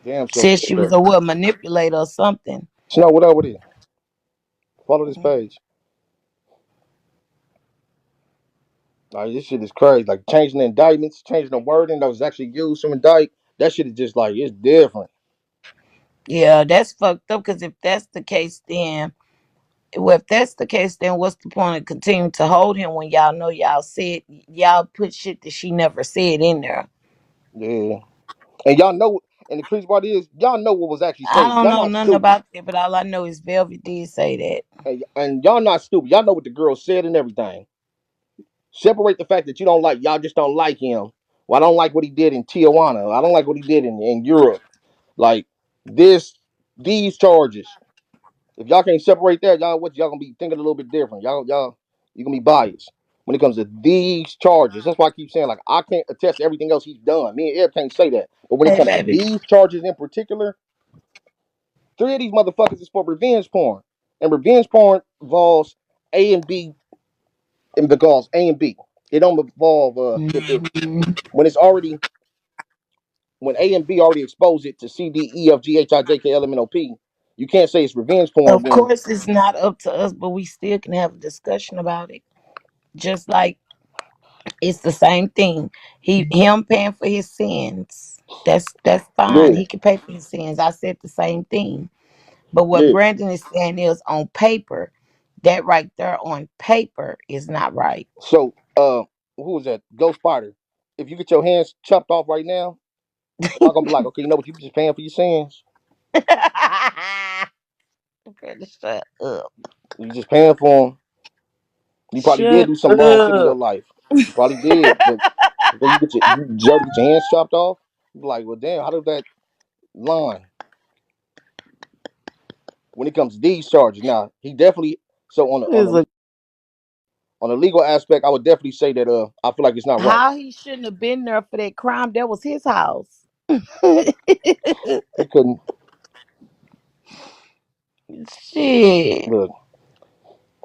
Damn sure Said said she was that. a what manipulator or something. So whatever with it. Follow this page. Like, this shit is crazy. Like, changing the indictments, changing the wording that was actually used to indict. That shit is just like, it's different. Yeah, that's fucked up. Because if that's the case, then well, if that's the case, then what's the point of continuing to hold him when y'all know y'all put shit that she never said in there? Yeah. And y'all know, and the crazy part is, y'all know what was actually I stated. don't Y'all know not nothing stupid. about that, but all I know is Velvet did say that. And y'all not stupid. Y'all know what the girl said and everything. Separate the fact that y'all just don't like him. Well, I don't like what he did in Tijuana. I don't like what he did in Europe. Like, these charges. If y'all can't separate that, y'all gonna be thinking a little bit different. You gonna be biased when it comes to these charges. That's why I keep saying like I can't attest to everything else he's done. Me and Ed can't say that. But when it Hey, comes to baby. these charges in particular, three of these motherfuckers is for revenge porn, and revenge porn involves A and B, and because A and B. It don't involve if it Mhm. when it's already when A and B already expose it to C D E F G H I J K L M N O P. You can't say it's revenge porn Of when course, it's not up to us, but we still can have a discussion about it. Just like it's the same thing. Him paying for his sins. That's fine. yeah, He can pay for his sins. I said the same thing. But what yeah. Brandon is saying is on paper, that right there on paper is not right. So who was that? Ghost Spider. If you get your hands chopped off right now, y'all gonna be like, okay, you know what? You just paying for your sins. Better shut up. You just paying for them. You probably did Shut do some wrong shit in your up. life. You probably did, but before you deserve to get your hands chopped off. You be like, well, damn, how does that line when it comes to these charges? Now he definitely so Is a on the legal aspect, I would definitely say that I feel like it's not right. how he shouldn't have been there for that crime. That was his house. He couldn't Shit. look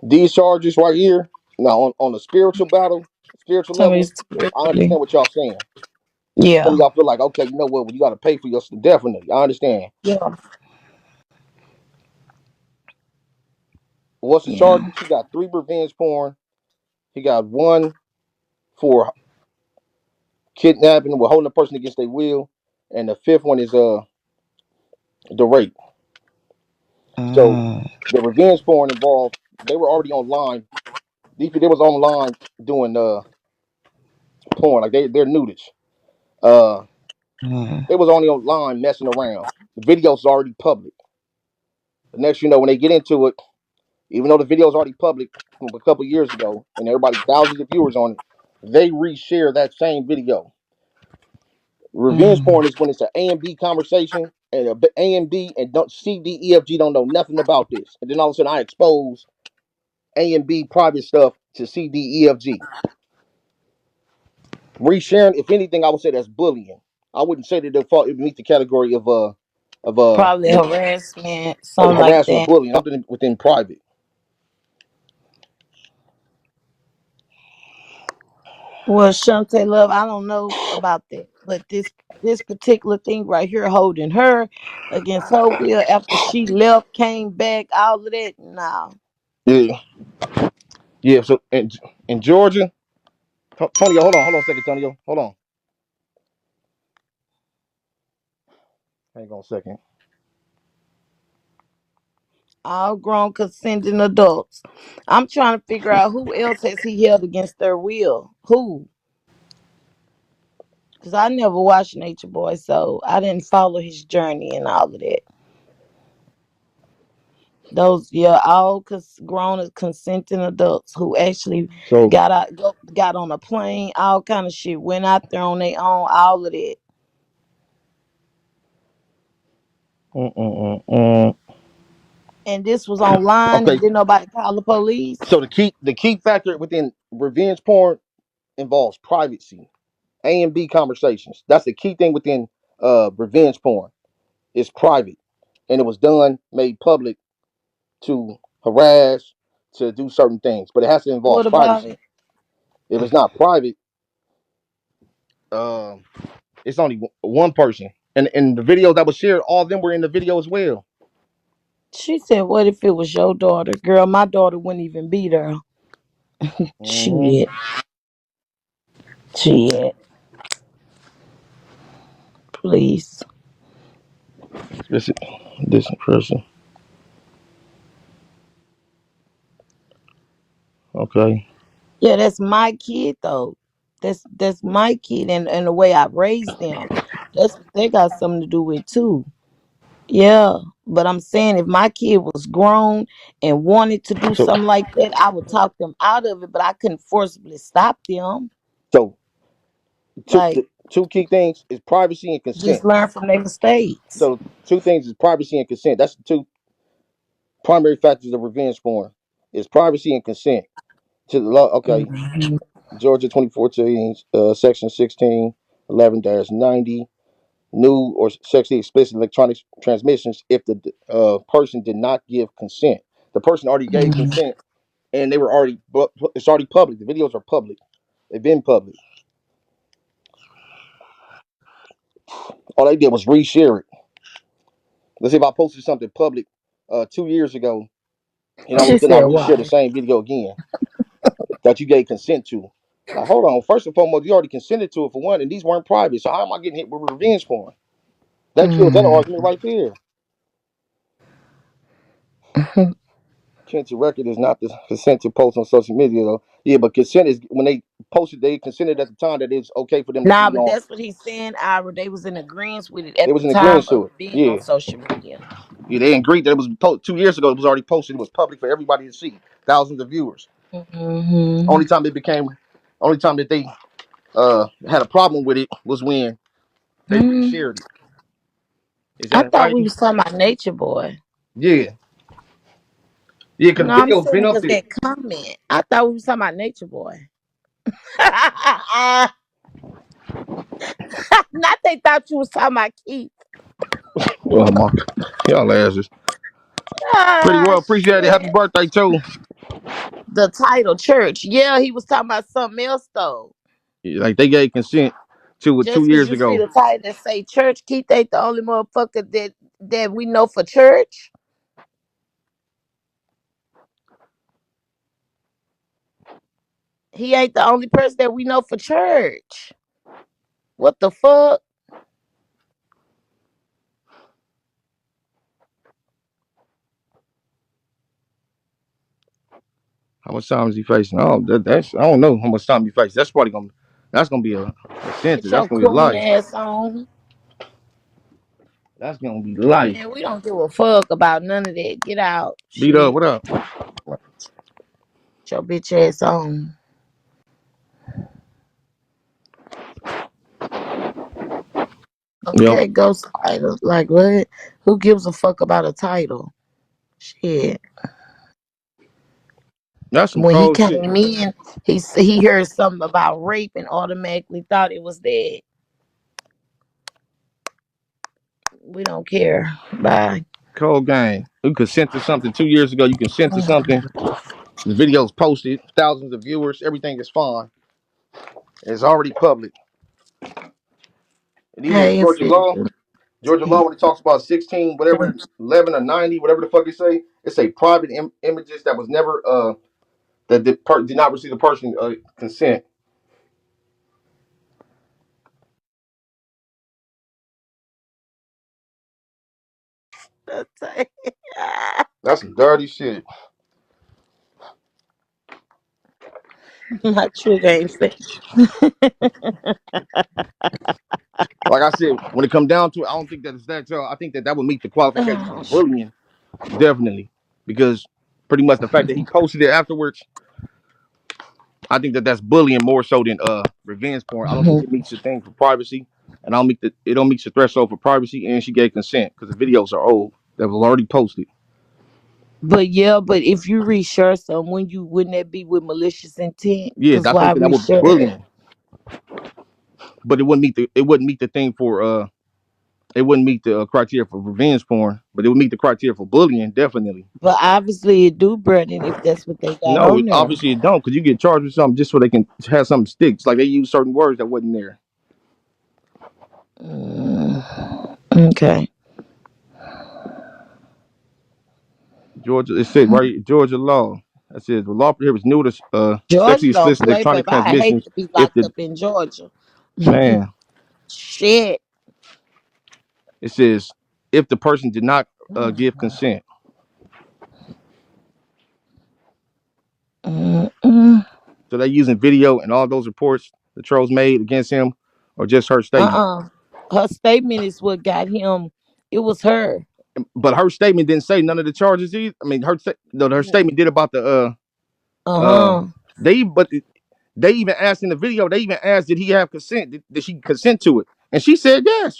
these charges right here. Now on the spiritual Tell me level, I spiritually. understand what y'all saying. Some of Yeah. y'all feel like, okay, you know what? Well, you got to pay for your definitely. I understand. Yeah. What's the Yeah. charges? He got three revenge porn. He got one for kidnapping, with holding a person against their will, and the fifth one is the rape. So Mm, the revenge porn involved. They were already online. They was online doing porn, like they're nudists. Uh, mm, they was only online messing around. The video's already public. The next you know, when they get into it, even though the video's already public from a couple years ago, and everybody thousands of viewers on it, they reshare that same video. Revenge mm. porn is when it's an A and B conversation, and A and B and don't C D E F G don't know nothing about this, and then all of a sudden I expose A and B private stuff to C D E F G. Resharing, if anything, I would say that's bullying. I wouldn't say that it would meet the category of Probably harassment, something like harassment or that. bullying. Something within private. Well, Shante Love, I don't know about that, but this particular thing right here, holding her against her will after she left, came back, all of that, no. Yeah, yeah. So in Georgia, Tonyo, hold on a second, Tonyo, hold on. Hang on a second. All grown consenting adults. I'm trying to figure out who else has he held against their will. Who? Because I never watched Nature Boy, so I didn't follow his journey and all of that. Those, yeah, all grown as consenting adults who actually So, got on a plane, all kind of shit, went out there on their own, all of that. mm, mm, mm. And this was online, and Okay. didn't nobody call the police. So the key factor within revenge porn involves privacy. A and B conversations. That's the key thing within revenge porn. It's private, and it was done made public to harass, to do certain things, but it has to involve What about privacy. it? If it's not private, um, it's only one person, and the video that was shared, all of them were in the video as well. She said, "What if it was your daughter, girl? My daughter wouldn't even be there." Mm-hmm. Shit, shit. Please. This person. Okay. Yeah, that's my kid though. That's my kid, and the way I raised them. That's what they got something to do with too. Yeah, but I'm saying if my kid was grown and wanted to do So something like that, I would talk them out of it, but I couldn't forcibly stop them. so Like, two key things is privacy and just consent. learn from their mistakes. So two things is privacy and consent. That's the two primary factors of revenge porn is privacy and consent to the law. Okay, Mhm. Georgia 2014, section 1611-90, new or sexually explicit electronic transmissions if the person did not give consent. The person already gave Mhm. consent and they were already, it's already public. The videos are public. They've been public. All they did was reshare it. Let's say if I posted something public 2 years ago, and She then I said, reshare the "Why?" same video again that you gave consent to. Like, hold on. First and foremost, you already consented to it for one, and these weren't private. So how am I getting hit with revenge porn? That kills that Mm. argument right there. Consent to record is not the consent to post on social media, though. Yeah, but consent is when they posted, they consented at the time that it's okay for them to Nah, be but on. that's what he's saying, Ira. They was in agreement with it They at was the in agreement time of to it. it being on Yeah, social media. yeah. They agreed that it was 2 years ago. It was already posted. It was public for everybody to see. Thousands of viewers. Hmm. Only time it became, only time that they had a problem with it was when they Hmm. reshared it. Is I that thought we right? was talking about Nature Boy. Yeah, yeah. Because No, the I'm video's saying been up because there. that comment. I thought we was talking about Nature Boy. Not they thought you was talking about Keith. Oh my, y'all asses. Pretty Ah, well appreciate it. Happy shit. birthday too. The title church. Yeah, he was talking about something else though. Yeah, like they gave consent to it two Just cause years you see ago. the title that say church, Keith ain't the only motherfucker that we know for church. He ain't the only person that we know for church. What the fuck? How much time is he facing? Oh, that's I don't know how much time he facing. That's gonna be a Get sentence. That's your gonna be coon life. ass on. That's gonna be life. Man, we don't give a fuck about none of that. Get out. Beat up. Shit. What up? Get your bitch ass on. Yo, Okay, ghost title. Like what? Who gives a fuck about a title? Shit. that's some When he cold shit. came in, he heard something about rape and automatically thought it was that. We don't care. Bye. Cold game. You consent to something 2 years ago. You consent to something. The video's posted. Thousands of viewers. Everything is fine. It's already public. And even in Hey, if Georgia it, law, when it talks about 16, whatever, 11 or 90, whatever the fuck it say, it's a private images that was never that did not receive the person consent. That's some dirty shit. my trigger ain't fit. Like I said, when it come down to it, I don't think that it's that, y'all. I think that would meet the qualifications for Oh, shit. bullying, definitely, because pretty much the fact that he posted it afterwards, I think that that's bullying more so than revenge porn. I don't think it meets the thing for privacy, and it don't meet the threshold for privacy, and she gave consent because the videos are old that was already posted. But yeah, but if you reshare some, when you wouldn't that be with malicious intent? Yeah, Cause I why think that would be reshare it? bullying, but it wouldn't meet the thing for it wouldn't meet the criteria for revenge porn, but it would meet the criteria for bullying, definitely. But obviously it do, Brennan, if that's what they got No, on there. obviously it don't, because you get charged with something just so they can have something stick. It's like they use certain words that wasn't there. Okay. Georgia, it said right, Georgia law. That says the law prohibits nude Georgia sexually don't explicit play, electronic baby. I hate transmissions to be if locked the up in Georgia. man. Shit. It says if the person did not give consent. Mm-mm. So they're using video and all those reports the trolls made against him, or just her statement. Her statement is what got him. It was her. But her statement didn't say none of the charges either. I mean, her statement did about the uh Uh-huh. but they even asked in the video. They even asked, did he have consent? Did she consent to it? And she said yes.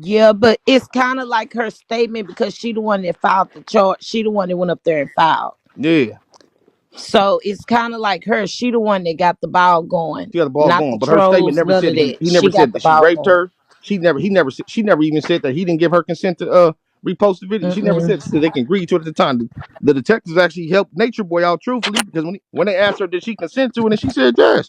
Yeah, but it's kind of like her statement because she the one that filed the charge. She the one that went up there and filed. Yeah, So it's kind of like her. She the one that got the ball going, she had the ball not the going, but her statement trolls, never none said of that that. he never She said got the that she ball raped going. her. She never even said that he didn't give her consent to repost the video. She never said Mm-mm. this because they can agree to it at the time. The detectives actually helped Nature Boy out truthfully because when they asked her did she consent to it, and she said yes.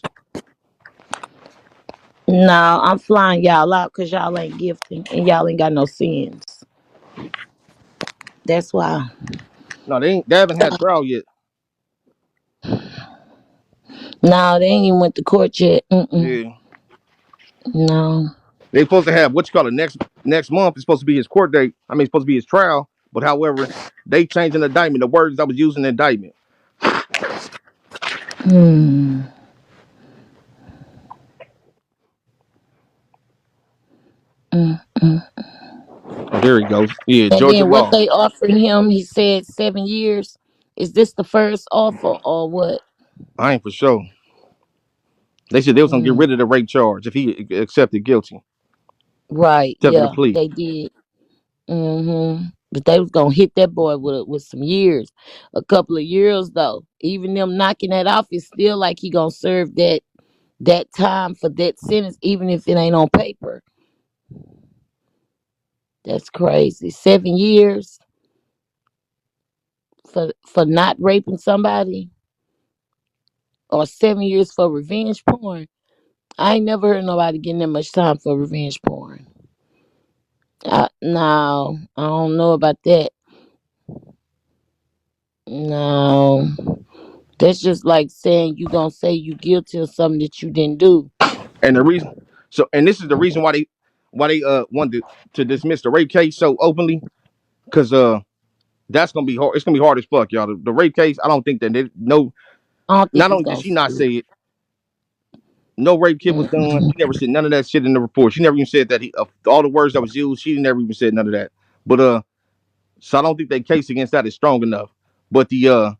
No, I'm flying y'all out because y'all ain't gifting and y'all ain't got no sins. That's why. No, they haven't had trial yet. No, they ain't even went to court yet. Mm-mm. Yeah, No. they supposed to have what you call it next month. It's supposed to be his court date. I mean, it's supposed to be his trial. But however, they changed an indictment. The words I was using in the indictment. Hmm. Mm-mm. Oh, there he goes. Yeah, And Georgia then what law. they offered him, he said 7 years. Is this the first offer or what? I ain't for sure. They said they was gonna get Mm. rid of the rape charge if he accepted guilty, Right. accepted the Yeah, plea. they did. But they was gonna hit that boy with some years, a couple of years though. Even them knocking that off, it's still like he gonna serve that time for that sentence, even if it ain't on paper. That's crazy. 7 years for not raping somebody, or 7 years for revenge porn. I ain't never heard nobody getting that much time for revenge porn. No, I don't know about that. No. That's just like saying you gonna say you guilty of something that you didn't do. And the reason, and this is the reason why they wanted to dismiss the rape case so openly, because that's gonna be hard. It's gonna be hard as fuck, y'all. The rape case, I don't think that they no. I don't think Not it's only did gonna she not stick. say it, no rape kit was done. Mm-mm. She never said none of that shit in the report. She never even said that all the words that was used. She never even said none of that. But so I don't think their case against that is strong enough. But the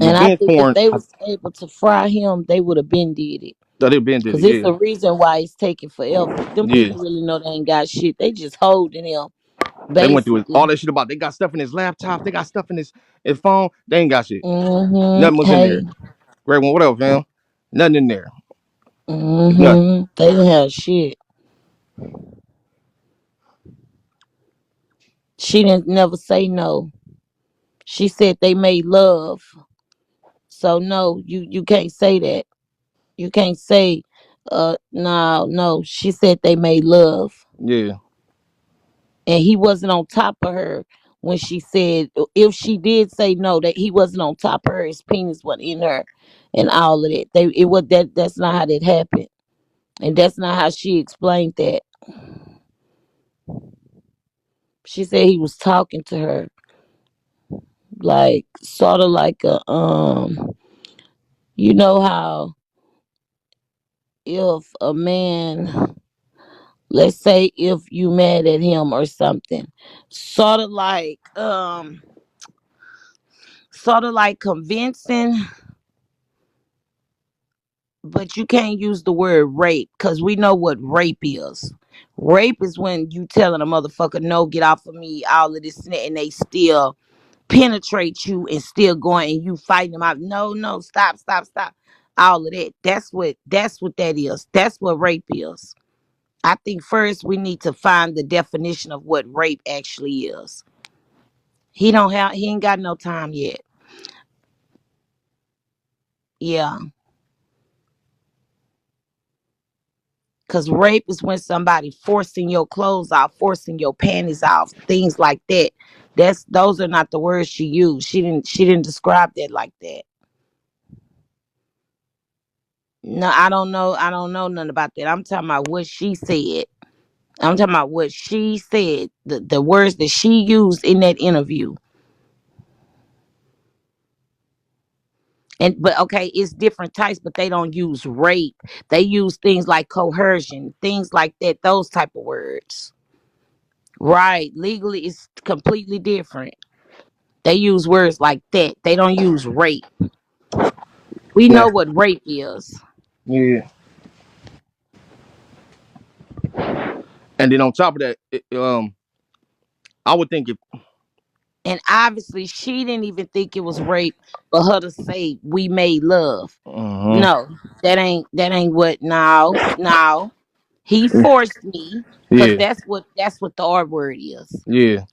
And I revenge think if porn, they was able to fry him, they would have been did it. that they been did Cause it. it's Yeah, the reason why it's taking forever. Them yeah. people really know they ain't got shit. They just holding him, They went through all basically. that shit about they got stuff in his laptop, they got stuff in his phone. They ain't got shit. Nothing was in Hey. there. Great one, what up, fam? Nothing in there. Nothing. They didn't have shit. She didn't never say no. She said they made love. So no, you can't say that. You can't say no. She said they made love. Yeah. And he wasn't on top of her when she said, if she did say no, that he wasn't on top of her, his penis wasn't in her and all of that. It was that's not how that happened. And that's not how she explained that. She said he was talking to her, like sort of like a you know how if a man, let's say if you mad at him or something, sort of like convincing, but you can't use the word rape because we know what rape is. Rape is when you telling a motherfucker no, get off of me, all of this and that, and they still penetrate you and still going and you fighting them out. No, stop, stop, stop. All of that. That's what that is. That's what rape is. I think first we need to find the definition of what rape actually is. He ain't got no time yet. Yeah. Cause rape is when somebody forcing your clothes off, forcing your panties off, things like that. Those are not the words she used. She didn't describe that like that. No, I don't know. I don't know nothing about that. I'm talking about what she said. I'm talking about what she said. The words that she used in that interview. And but okay, it's different types, but they don't use rape. They use things like coercion, things like that, those type of words. Right. Legally it's completely different. They use words like that. They don't use rape. We Yeah. know what rape is. Yeah. And then on top of that, I would think if And obviously she didn't even think it was rape for her to say we made love. uh-huh. No, that ain't what. No. He forced me, because Yeah, that's what the R word is. yeah,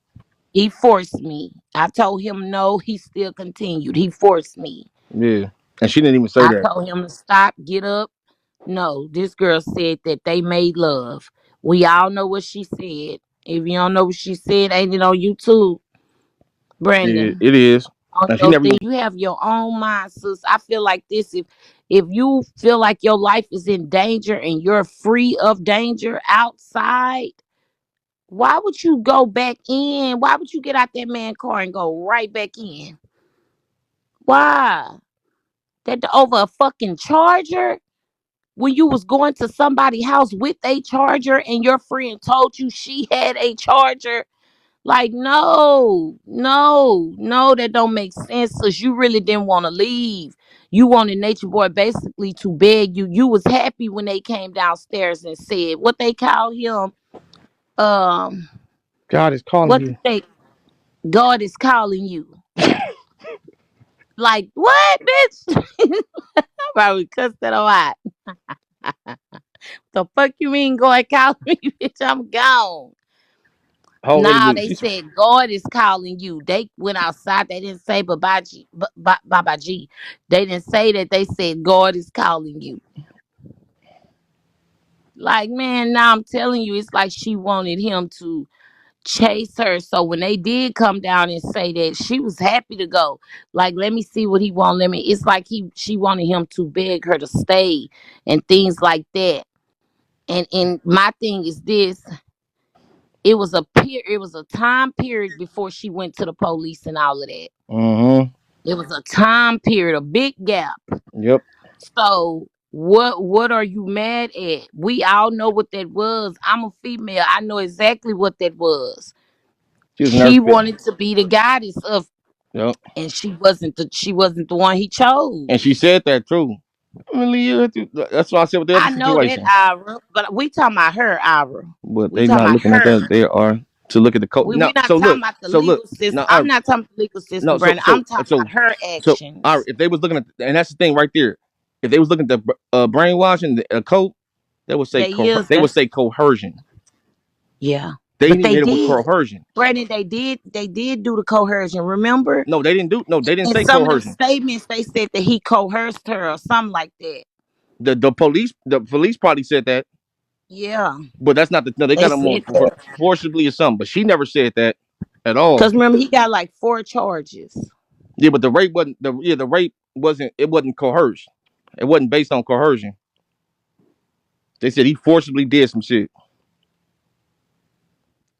He forced me. I told him no, he still continued. He forced me. yeah. And she didn't even say I that. told him to stop, get up. No, this girl said that they made love. We all know what she said. If you don't know what she said, ain't it on YouTube, Yeah, Brandon? it is. On And she your never thing, even you have your own mind, sis. I feel like this. If you feel like your life is in danger and you're free of danger outside, why would you go back in? Why would you get out that man car and go right back in? Why? That over a fucking charger? When you was going to somebody's house with a charger and your friend told you she had a charger? Like, no, that don't make sense. Cause you really didn't want to leave. You wanted Nature Boy basically to beg you. You was happy when they came downstairs and said what they call him. Um, God is calling what you. they God is calling you. Like what, bitch? I probably cussed that out. The fuck you mean God call me, bitch? I'm gone. Whole lady Now look, they she's said God is calling you. They went outside. They didn't say Babaji, Babaji. They didn't say that. They said God is calling you. Like, man, now I'm telling you, it's like she wanted him to chase her. So when they did come down and say that, she was happy to go. Like, let me see what he want. It's like she wanted him to beg her to stay and things like that. And my thing is this: it was a time period before she went to the police and all of that. mm-hmm. It was a time period, a big gap. Yep. So what are you mad at? We all know what that was. I'm a female. I know exactly what that was. She was a nurse She fit. wanted to be the goddess of, Yep. and she wasn't the one he And she chose. said that too. That's what I said with the other I know that, situation. Ira, but we talking about her, Ira. But We they talking not about looking at that. her. They are to look at the code. We Now, not so talking look, about the so look. legal system. Now, I'm not talking about the legal no, system, Brandon. I'm talking about her actions. if they was looking at, and that's the thing right there. If they was looking at the brainwashing, the code, They is they would that's say coercion. Yeah, They but they did it with did, coercion. Brandon. They did do the coercion. Remember, No, they didn't do. No, they didn't in say some of them coercion. statements, they said that he coerced her or something like that. The police probably said that, Yeah, but that's not the. No, they they got him on said that forcibly or something. But she never said that at all. because remember he got like 4 charges. Yeah, but the rape wasn't. It wasn't coerced. It wasn't based on coercion. They said he forcibly did some shit.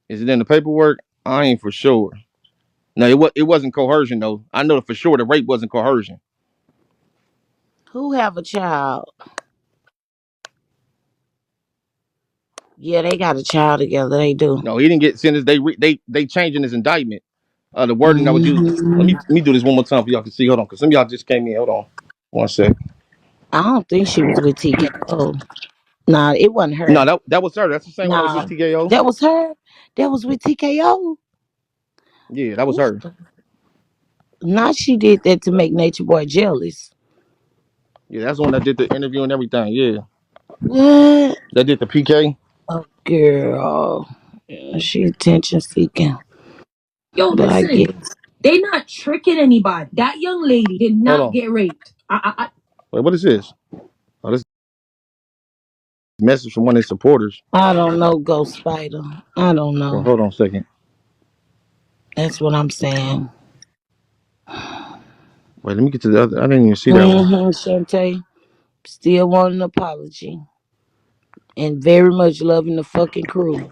Is it in the paperwork? I ain't for sure. No, it wasn't coercion though. I know for sure the rape wasn't coercion. Who have a child? Yeah, they got a child together. They do. No, he didn't get sentenced. They changing his indictment. The wording that was used. Hmm. Let me do this one more time for y'all can see. Hold on, because some of y'all just came in. Hold on, one sec. I don't think she was with TKO. Nah, it wasn't No, her. that was her. That's the same one that was with Nah, TKO. that was her. That was with TKO. Yeah, that was What her. the? Not she did that to make Nature Boy jealous. Yeah, that's the one that did the interview and everything. Yeah, What? that did the PK. Oh, girl. Yeah, she attention seeking. Yo, But I listen, guess. they not tricking anybody. That young lady did Hold not on. get raped. Wait, what is this? Oh, this message from one of his supporters. I don't know, Ghost Spider. I don't Well, know. hold on a second. That's what I'm saying. Wait, let me get to the other. I didn't even see that one. Shantae. Still want an apology. And very much loving the fucking crew.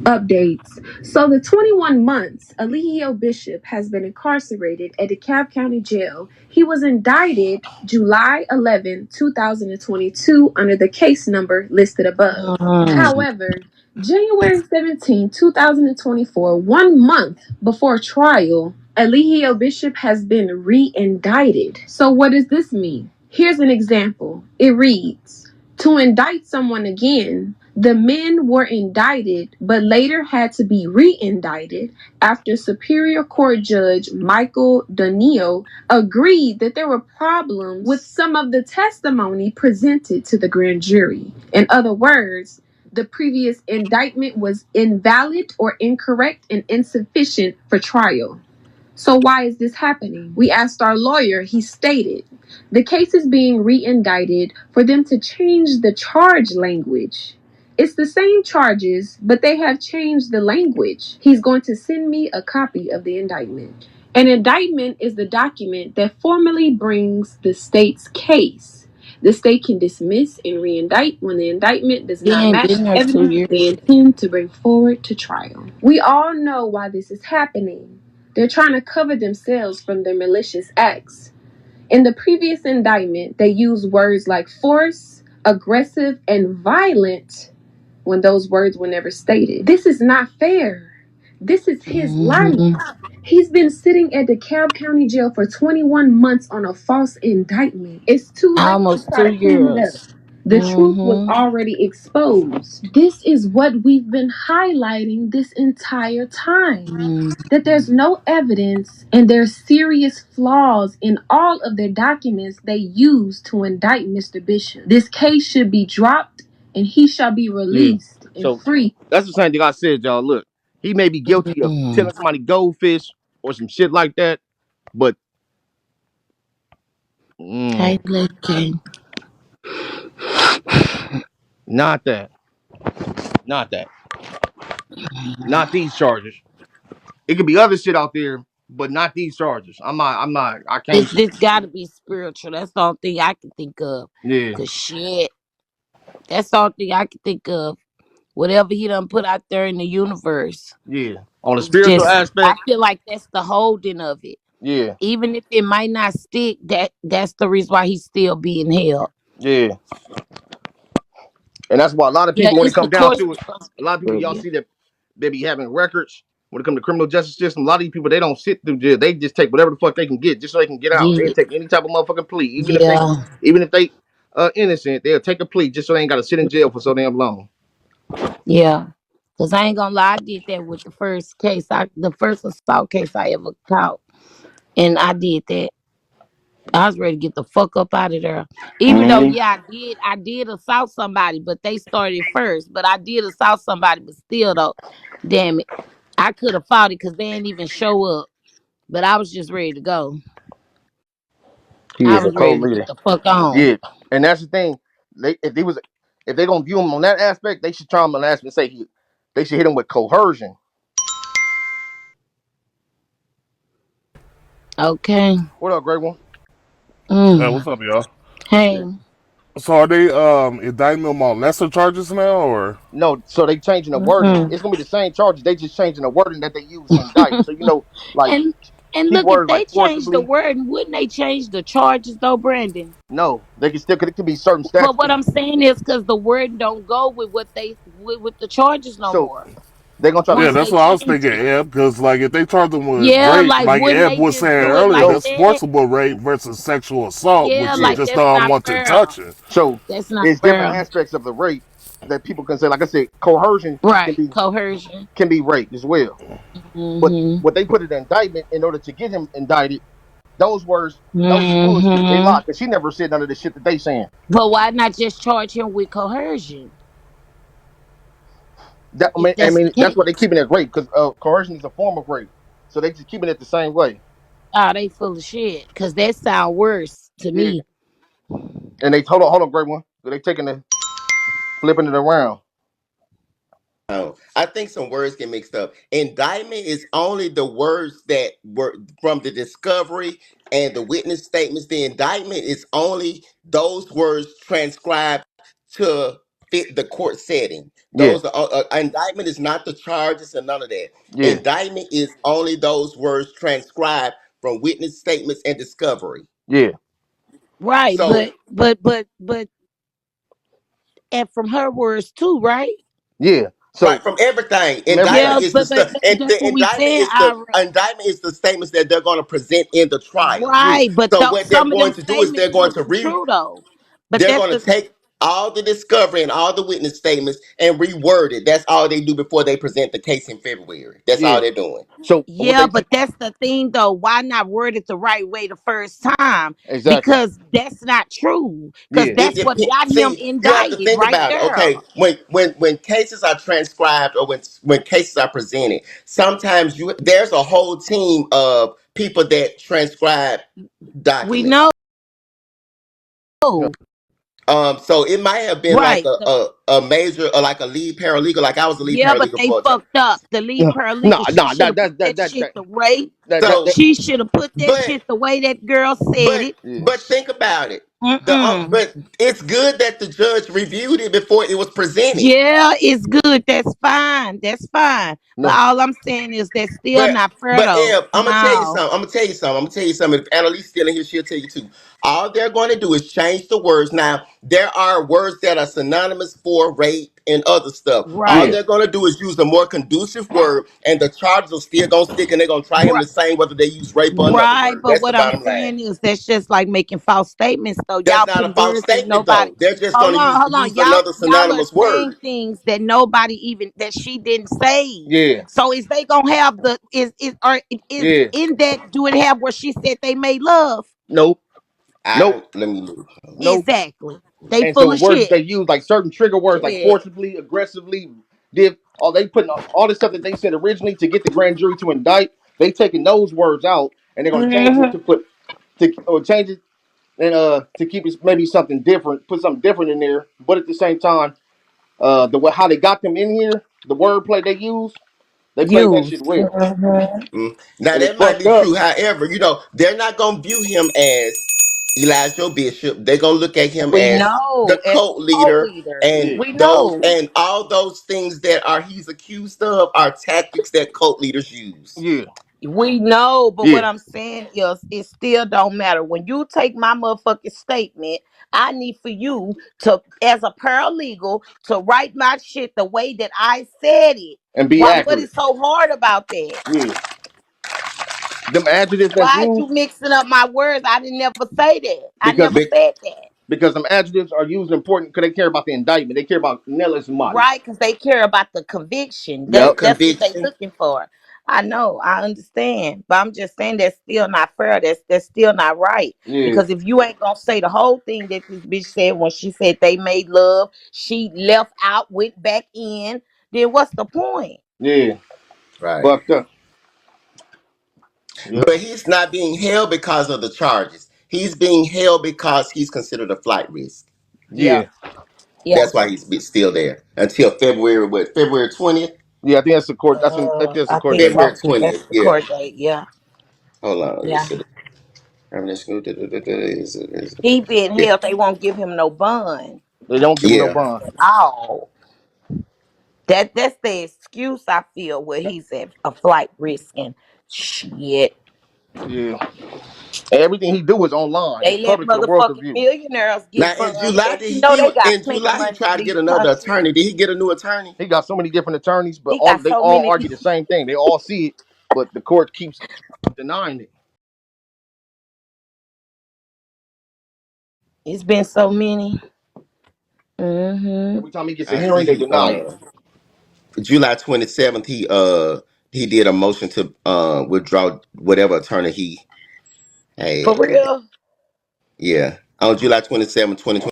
Updates. So the 21 months Alihio Bishop has been incarcerated at DeKalb County Jail. He was indicted July 11, 2022 under the case number listed above. Mm. However, January 17, 2024, 1 month before trial, Alihio Bishop has been re-indicted. So what does this mean? Here's an example. It reads, To indict someone again, the men were indicted but later had to be re-indicted after Superior Court Judge Michael Donio agreed that there were problems with some of the testimony presented to the grand jury. In other words, the previous indictment was invalid or incorrect and insufficient for trial. So why is this happening? We asked our lawyer. He stated, the case is being re-indicted for them to change the charge language. It's the same charges, but they have changed the language. He's going to send me a copy of the indictment. An indictment is the document that formally brings the state's case. The state can dismiss and re-indict when the indictment does They not ain't match been the there 2 years. evidence they intend to bring forward to trial. We all know why this is happening. They're trying to cover themselves from their malicious acts. In the previous indictment, they used words like force, aggressive, and violent when those words were never stated. This is not fair. This is his life. He's been sitting at DeKalb County Jail for 21 months on a false indictment. It's too late Almost to try 2 to clean it up. years. The truth was already exposed. This is what we've been highlighting this entire time. That there's no evidence and there's serious flaws in all of their documents they used to indict Mr. Bishop. This case should be dropped and he shall be released and free. That's the same thing I said, y'all. Look, he may be guilty of telling somebody goldfish or some shit like that, but Hey, King. not that. Not that. Not these charges. It could be other shit out there, but not these charges. I can't. This gotta be spiritual. That's the only thing I can think of. Yeah. Cause shit, that's the only thing I can think of. Whatever he done put out there in the universe. Yeah. On the It's spiritual just, I aspect. feel like that's the holding of it. Yeah. Even if it might not stick, that's the reason why he's still being held. Yeah. And that's why a lot of Yeah, people, when it it's the comes down course to it, supposed to a be lot of people, y'all proven. see that they be having records when it comes to criminal justice system. A lot of these people, they don't sit through jail. They just take whatever the fuck they can get just so they can get out. They Yeah, take any type of motherfucking plea, yeah, even if they innocent, they'll take a plea just so they ain't got to sit in jail for so damn long. yeah. Cause I ain't gonna lie, I did that with the first case. The first assault case I ever caught, and I did that. I was ready to get the fuck up out of there. Even though, Mm-hmm. yeah, I did assault somebody, but they started first. But I did assault somebody, but still though, damn it, I could have fought it because they didn't even show up. But I was just ready to go. He I is a was ready cold to get leader. the fuck on. Yeah, and that's the thing. If they gonna view him on that aspect, they should try him on that aspect and say they should hit him with coercion. Okay. What up, great one? Hey, Mm. what's up, y'all? Hey. So are they indicting them on lesser charges now, or No, so they changing the wording. Mm-mm. It's gonna be the same charges. They just changing the wording that they use to indict. So like and keep look, if words they like changed the forcibly. word, wouldn't they change the charges though, Brandon? No, they can still. It could be certain But what statutes. I'm saying is because the word don't go with what they with the charges no So more. they're gonna try to. yeah, Once that's they what I was change thinking, it, Eb. Because like if they charge them with yeah, rape, like like wouldn't Eb they was just saying do it earlier, like So that's that? forcible rape versus sexual assault, Yeah, which is like just that's not unwanted fair. touching. so That's not it's different fair. aspects of the rape that people can say. Like I said, coercion Right? Coercion. can be rape as well. But Mm-hmm. what they put in the indictment in order to get him indicted, those words, those is bullshit. They Mm-hmm. lied because she never said none of the shit that they saying. But why not just charge him with coercion That, if I that's the mean, that's what they case? keeping it rape because coercion is a form of rape. So they just keeping it the same way. Oh, they full of shit. Cause that sound worse to Yeah. me. And they hold on, great one. They taking the flipping it around. Oh, I think some words get mixed up. Indictment is only the words that were from the discovery and the witness statements. The indictment is only those words transcribed to fit the court setting. Yeah, Those are, indictment is not the charges and none of that. yeah, Indictment is only those words transcribed from witness statements and discovery. yeah, Right, So but and from her words too, right? yeah. right, So from everything. from Yeah, Indictment everything. is the stuff, but and that's the what we saying. indictment is the statements that they're going to present in the trial. Yeah, Right, but So what they're some of them going to do is statements could be true though. But they're that's going to the take all the discovery and all the witness statements and reword it. That's all they do before they present the case in February. That's all Yeah. they're doing. So what Yeah, they but that's the thing though. Why not word it the right way the first time? exactly. Because that's not true. Because Yeah. It that's what depends. got him See, you have to indicted think right about it. there. Okay, when cases are transcribed or when cases are presented, sometimes you there's a whole team of people that transcribe We documents. know. So it might have been like Right. a major or like a lead paralegal. Like I was a lead Yeah, but paralegal they for a time. fucked up. The lead No, paralegal, no, she no, should that have put that that that that shit that the way So, she should have put that but shit the way that girl said but it. yeah. but think about it. Mm-mm. But it's good that the judge reviewed it before it was presented. Yeah, it's good. That's fine. That's fine. But No. all I'm saying is that's still But not fair but though. Eb, I'm gonna tell you No. something. I'm gonna tell you something. I'm gonna tell you something. If Annalise still in here, she'll tell you too. All they're going to do is change the words. Now there are words that are synonymous for rape and other stuff. All Yeah. Right. they're going to do is use a more conducive word, and the charges are still gonna stick, and they're gonna try him Right. the same whether they use rape or another Right. word. But That's the what I'm bottom line. saying is that's just like making false statements though. That's Y'all not a putting false words that statement nobody. though. They're just going to Hold on. use Y'all another are synonymous saying word. things that nobody even that she didn't say. Yeah. So is they gonna have the is or is Yeah. in that do it have where she said they made love? Nope. I Nope. don't. Let me look. Nope. Exactly. They And so full the of words that shit. they use, like certain trigger words, like Shit. forcibly, aggressively, div, all they putting all the stuff that they said originally to get the grand jury to indict. They taking those words out and they're gonna change it Hmm. to put to or change it and to keep it maybe something different, put something different in there. But at the same time, the way how they got them in here, the wordplay they use, they played that shit Used. well, Now and it's that might fucked be up. true. However, they're not gonna view him as Elijah Bishop. They're gonna look at him We as the know as cult a cult leader, leader. and Yeah, We those know. and all those things that are he's accused of are tactics that cult leaders use. yeah, We know, but what yeah, I'm saying is it still don't matter. When you take my motherfucking statement, I need for you to, as a paralegal, to write my shit the way that I said it. and be Why what accurate. is so hard about that? Yeah, them adjectives that's Why you used mixing up my words? I didn't never say that. I because never Be- said that. because them adjectives are used important because they care about the indictment. They care about nailing somebody. Right, because they care about the conviction. the Yep. That's what they conviction, looking for. I know, I understand, but I'm just saying that's still not fair. That's still not right. Yeah. Because if you ain't gonna say the whole thing that this bitch said when she said they made love, she left out, went back in. Then what's the point? Yeah. right? Fucked up. Yep. But he's not being held because of the charges. He's being held because he's considered a flight risk. Yeah, Yeah. yeah. That's why still there until February. What, February 20th? Yeah. I think that's the court. I think that's the I court think date. February so. That's 20th. the Yeah. court date. Yeah, Hold on. Let me yeah. see. He being held. They won't give him no bond They don't give him no Yeah. bond. at all. That's the excuse I feel where he's at a flight risk and shit. Yeah. And everything he do is online. It's They let public for the world to motherfucking view. millionaires Now get burned. And you know they got In plenty of July he money tried in to get these another countries. attorney. Did he get a new attorney? He got so many different attorneys, but He all got they so all many. argue the same thing. They all see it, but the court keeps denying it. It's been so many. Every time he gets a I see hearing, they he deny it. July 27th he did a motion to withdraw whatever attorney he For had. real. Yeah. On July 27th, 2020,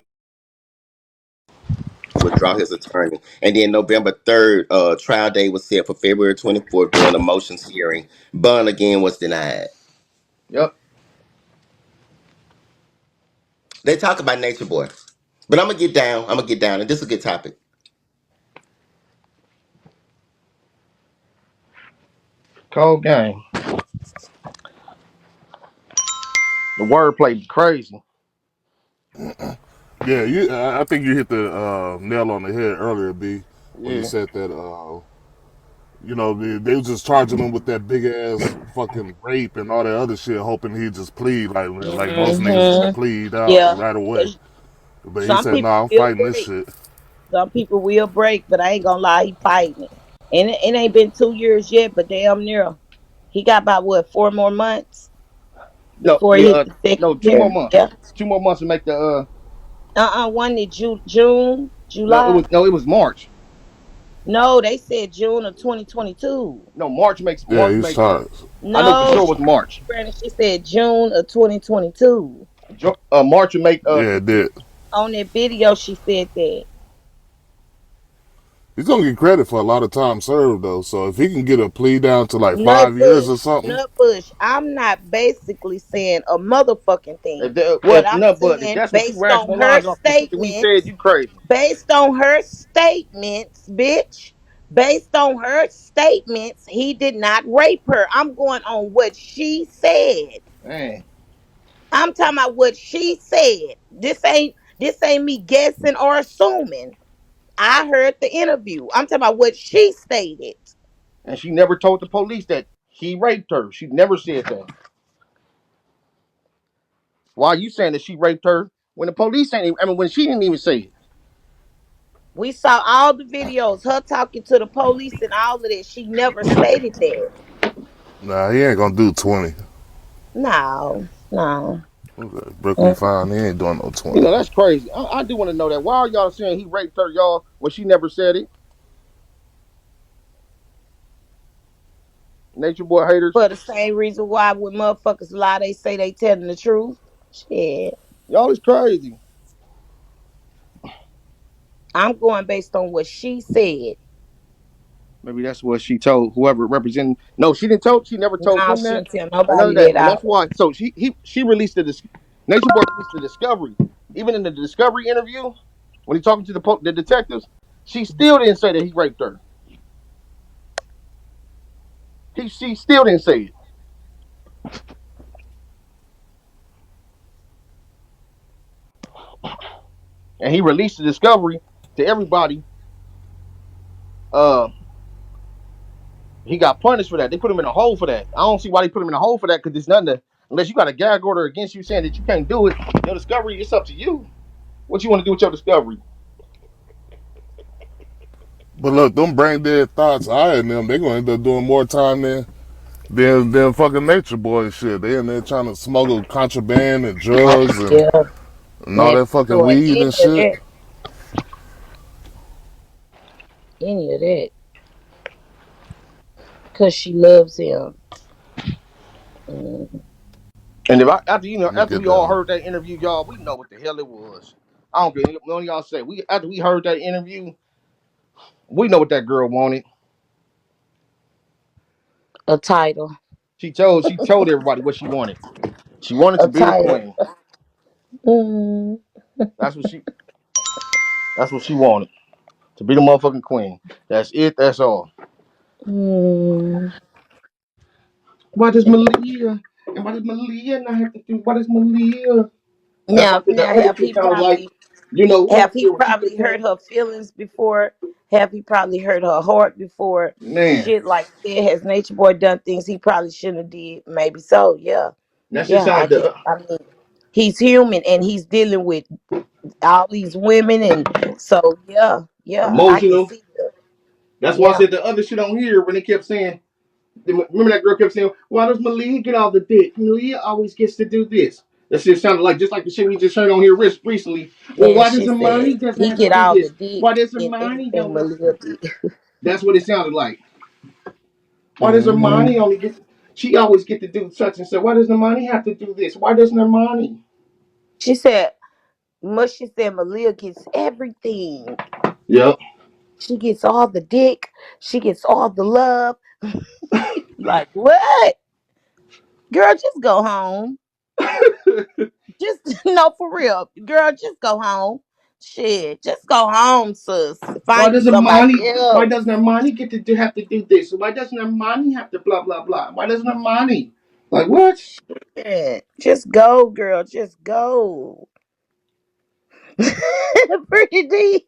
withdraw his attorney. And then November 3rd, trial date was set for February 24th during the motions hearing. Bond again was denied. Yep. They talk about Nature Boy. But I'm gonna get down. And this is a good topic. Cold game. The wordplay be crazy. Yeah, I think you hit the nail on the head earlier, B, when you Yeah. said that. They was just charging him with that big ass fucking rape and all that other shit, hoping he'd just plead like most niggas just Hmm. plead out Yeah. right away. 'Cause But he some said, people "Nah, I'm will fighting this break. shit." Some people will break, but I ain't gonna lie, he fighting it. And it ain't been 2 years yet, but damn near. He got about what 4 more months No. before he Yeah. hit the second No. 2 more year. months. Yeah. 2 more months to make the Wasn't it June, No, July? it was March. No, they said June of 2022. No, Yeah, March he makes. shot. I know for No, sure it she was March. Brandon, she said June of 2022. March would make. Yeah, it did. On that video, she said that. He's gonna get credit for a lot of time served though. So if he can get a plea down to like 5 years or Nutbush, something, Nutbush. I'm not basically saying a motherfucking thing. What If I'm no, but if saying, that's what you rationalize off the shit that we said, you crazy. bitch, based on her statements, he did not rape her. I'm going on what she said. Man, I'm talking about what she said. This ain't me guessing or assuming. I heard the interview. I'm talking about what she stated. and she never told the police that he raped her. She never said that. Why are you saying that she raped her when the police ain't? I mean, when she didn't even say it. We saw all the videos, her talking to the police and all of that. She never stated that. nah, he ain't gonna do 20. No, no. Brooklyn Mm. fine, he ain't doing no You 20. know, that's crazy. I do want to know that. Why are y'all saying he raped her, y'all, when she never said it? Nature Boy haters. For the same reason why when motherfuckers lie, they say they telling the truth. Shit. Y'all is crazy. I'm going based on what she said. Maybe that's what she told whoever representing. No, she didn't tell. She never told No, him she that didn't tell or none of nobody that, that and that's out. why. So she released the Nature Boy released the discovery. Even in the discovery interview, when he talking to the detectives, she still didn't say that he raped her. She still didn't say it, and he released the discovery to everybody. Uh, he got punished for that. They put him in a hole for that. I don't see why they put him in a hole for that because there's nothing to, unless you got a gag order against you saying that you can't do it. Your discovery, it's up to you. What you want to do with your discovery? But look, them brain dead thoughts I and them, they gonna end up doing more time than fucking Nature Boy and shit. They in there trying to smuggle contraband and Oh, drugs yeah. and all Man, that fucking doing weed any and of shit. that. Any of that. Because she loves him. Mm. And if Let me after get we all down. heard that interview, y'all, we know what the hell it was. I don't care. None of y'all say we after we heard that interview, we know what that girl wanted. A title. She told everybody what she wanted. She wanted A to be the title. queen. Mm. That's what she. That's what she wanted to be the motherfucking queen. That's it. That's all. Mm. Why does Malia and why does Malia not have to do? Why does Malia? That's why I Now, said that now, other shit sounded like, who have don't he care what she probably just said. hurt her feelings before? Have he probably hurt her heart before? Man, Shit like that. Has Nature Boy done things he probably shouldn't have did? Maybe so. Yeah, that shit yeah. sounded the I mean, he's human and he's dealing with all these women, and so yeah, yeah. I can emotional. see that. That's why I Yeah. said the other shit on here when they kept saying. Remember that girl kept saying, "Why does Malia get all the dick? Malia always gets to do this." That shit sounded like just like the shit we just heard on here recently. Well, And why does she said Imani doesn't he have to get do all the this? dick Why does and Imani everything don't? Malia did. That's what it sounded like. Why does Hmm. Imani only get? She always get to do such and such. Why does Imani have to do this? Why doesn't Imani? She said, Mushy said Malia gets everything. Yep. She gets all the dick. She gets all the love. Like, what? Girl, just go home. Just, no, for real. Girl, just go home. Shit, just go home, sis. Why Find you does somebody Imani? Why else. doesn't Imani get to have to do this? Why doesn't Imani have to blah blah blah? Why doesn't Imani? Like what? Shit. Just go, girl. Just go. Pretty D.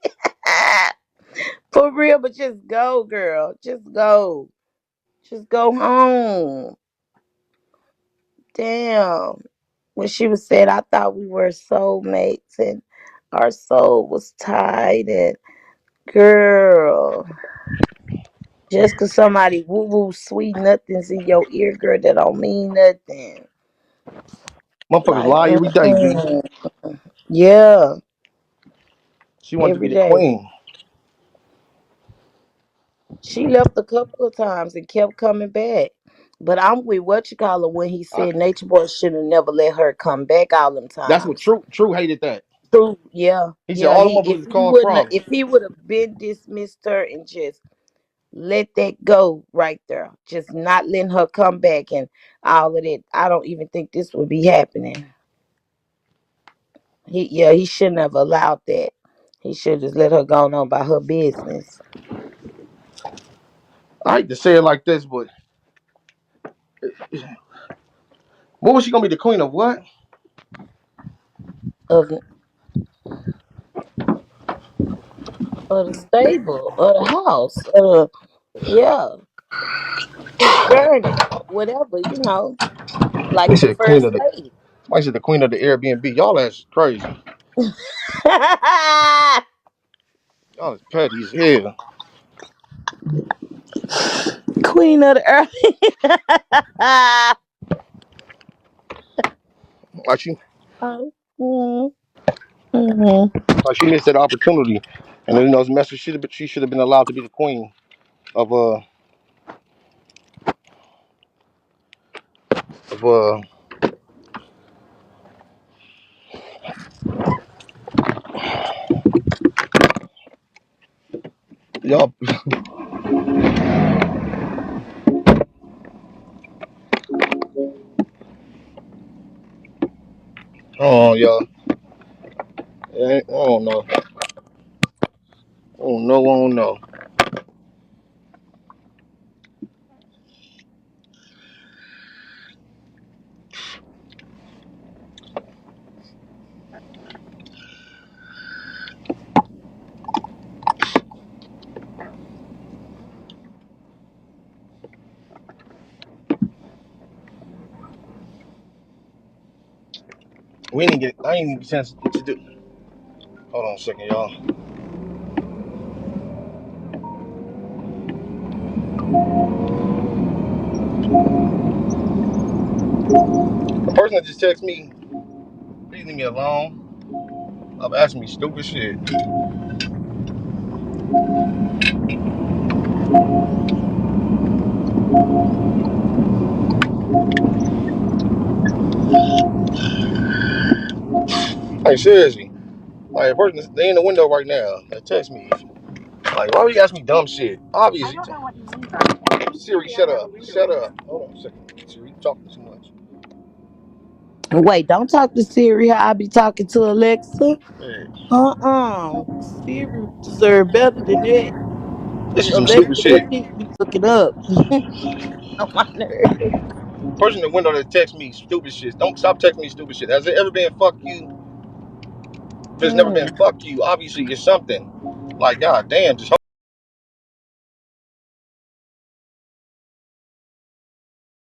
For real, but just go, girl. Just go. Just go home. Damn. When she was said, I thought we were soulmates and our soul was tied. And girl, just cause somebody woo woo sweet nothings in your ear, girl, that don't mean nothing. Motherfuckers Like, lie every day, B. mm-mm. Yeah. She wanted to every be the day. queen. She left a couple of times and kept coming back. But I'm with what you call it when he I, said Nature Boy should have never let her come back all them that's what times. True hated that. True, yeah, He said yeah. all the He if motherfuckers he caused wouldn't have, problems. if he would have been dismissed her and just let that go right there, just not letting her come back and all of that, I don't even think this would be happening. He shouldn't have allowed that. He should just let her go on by her business. I hate to say it like this, but what was she gonna be the queen of what? Of of the stable, of the house, yeah, his gurney, whatever, like They the said queen first of the lady. somebody said the queen of the Airbnb. Y'all ass crazy. Y'all is petty as hell. Queen of the earth. Like she Mhm, mhm. like she missed that opportunity. And then those messages she should have been allowed to be the queen of of y'all oh y'all. I don't know. I don't know, I don't know. I ain't even get a chance to do. Hold on a second, y'all. The person that just texted me, please leave me alone. I'm asking me stupid shit. Like seriously. Like a person they in the window right now. They text me. Like, why would you ask me dumb shit? Obviously. I don't know what you mean by that. Siri, shut up. Shut up. Hold on a second. Siri, you talking too much. Wait, don't talk to Siri. I be talking to Alexa. Man, Siri deserve better than that. this is some Alexa, stupid that shit. need to be looking up. On my nerves. Person in the window that texts me stupid shit. Don't stop texting me stupid shit. Has it ever been fuck you? If it's never been fuck you, obviously it's something. Like, god damn, just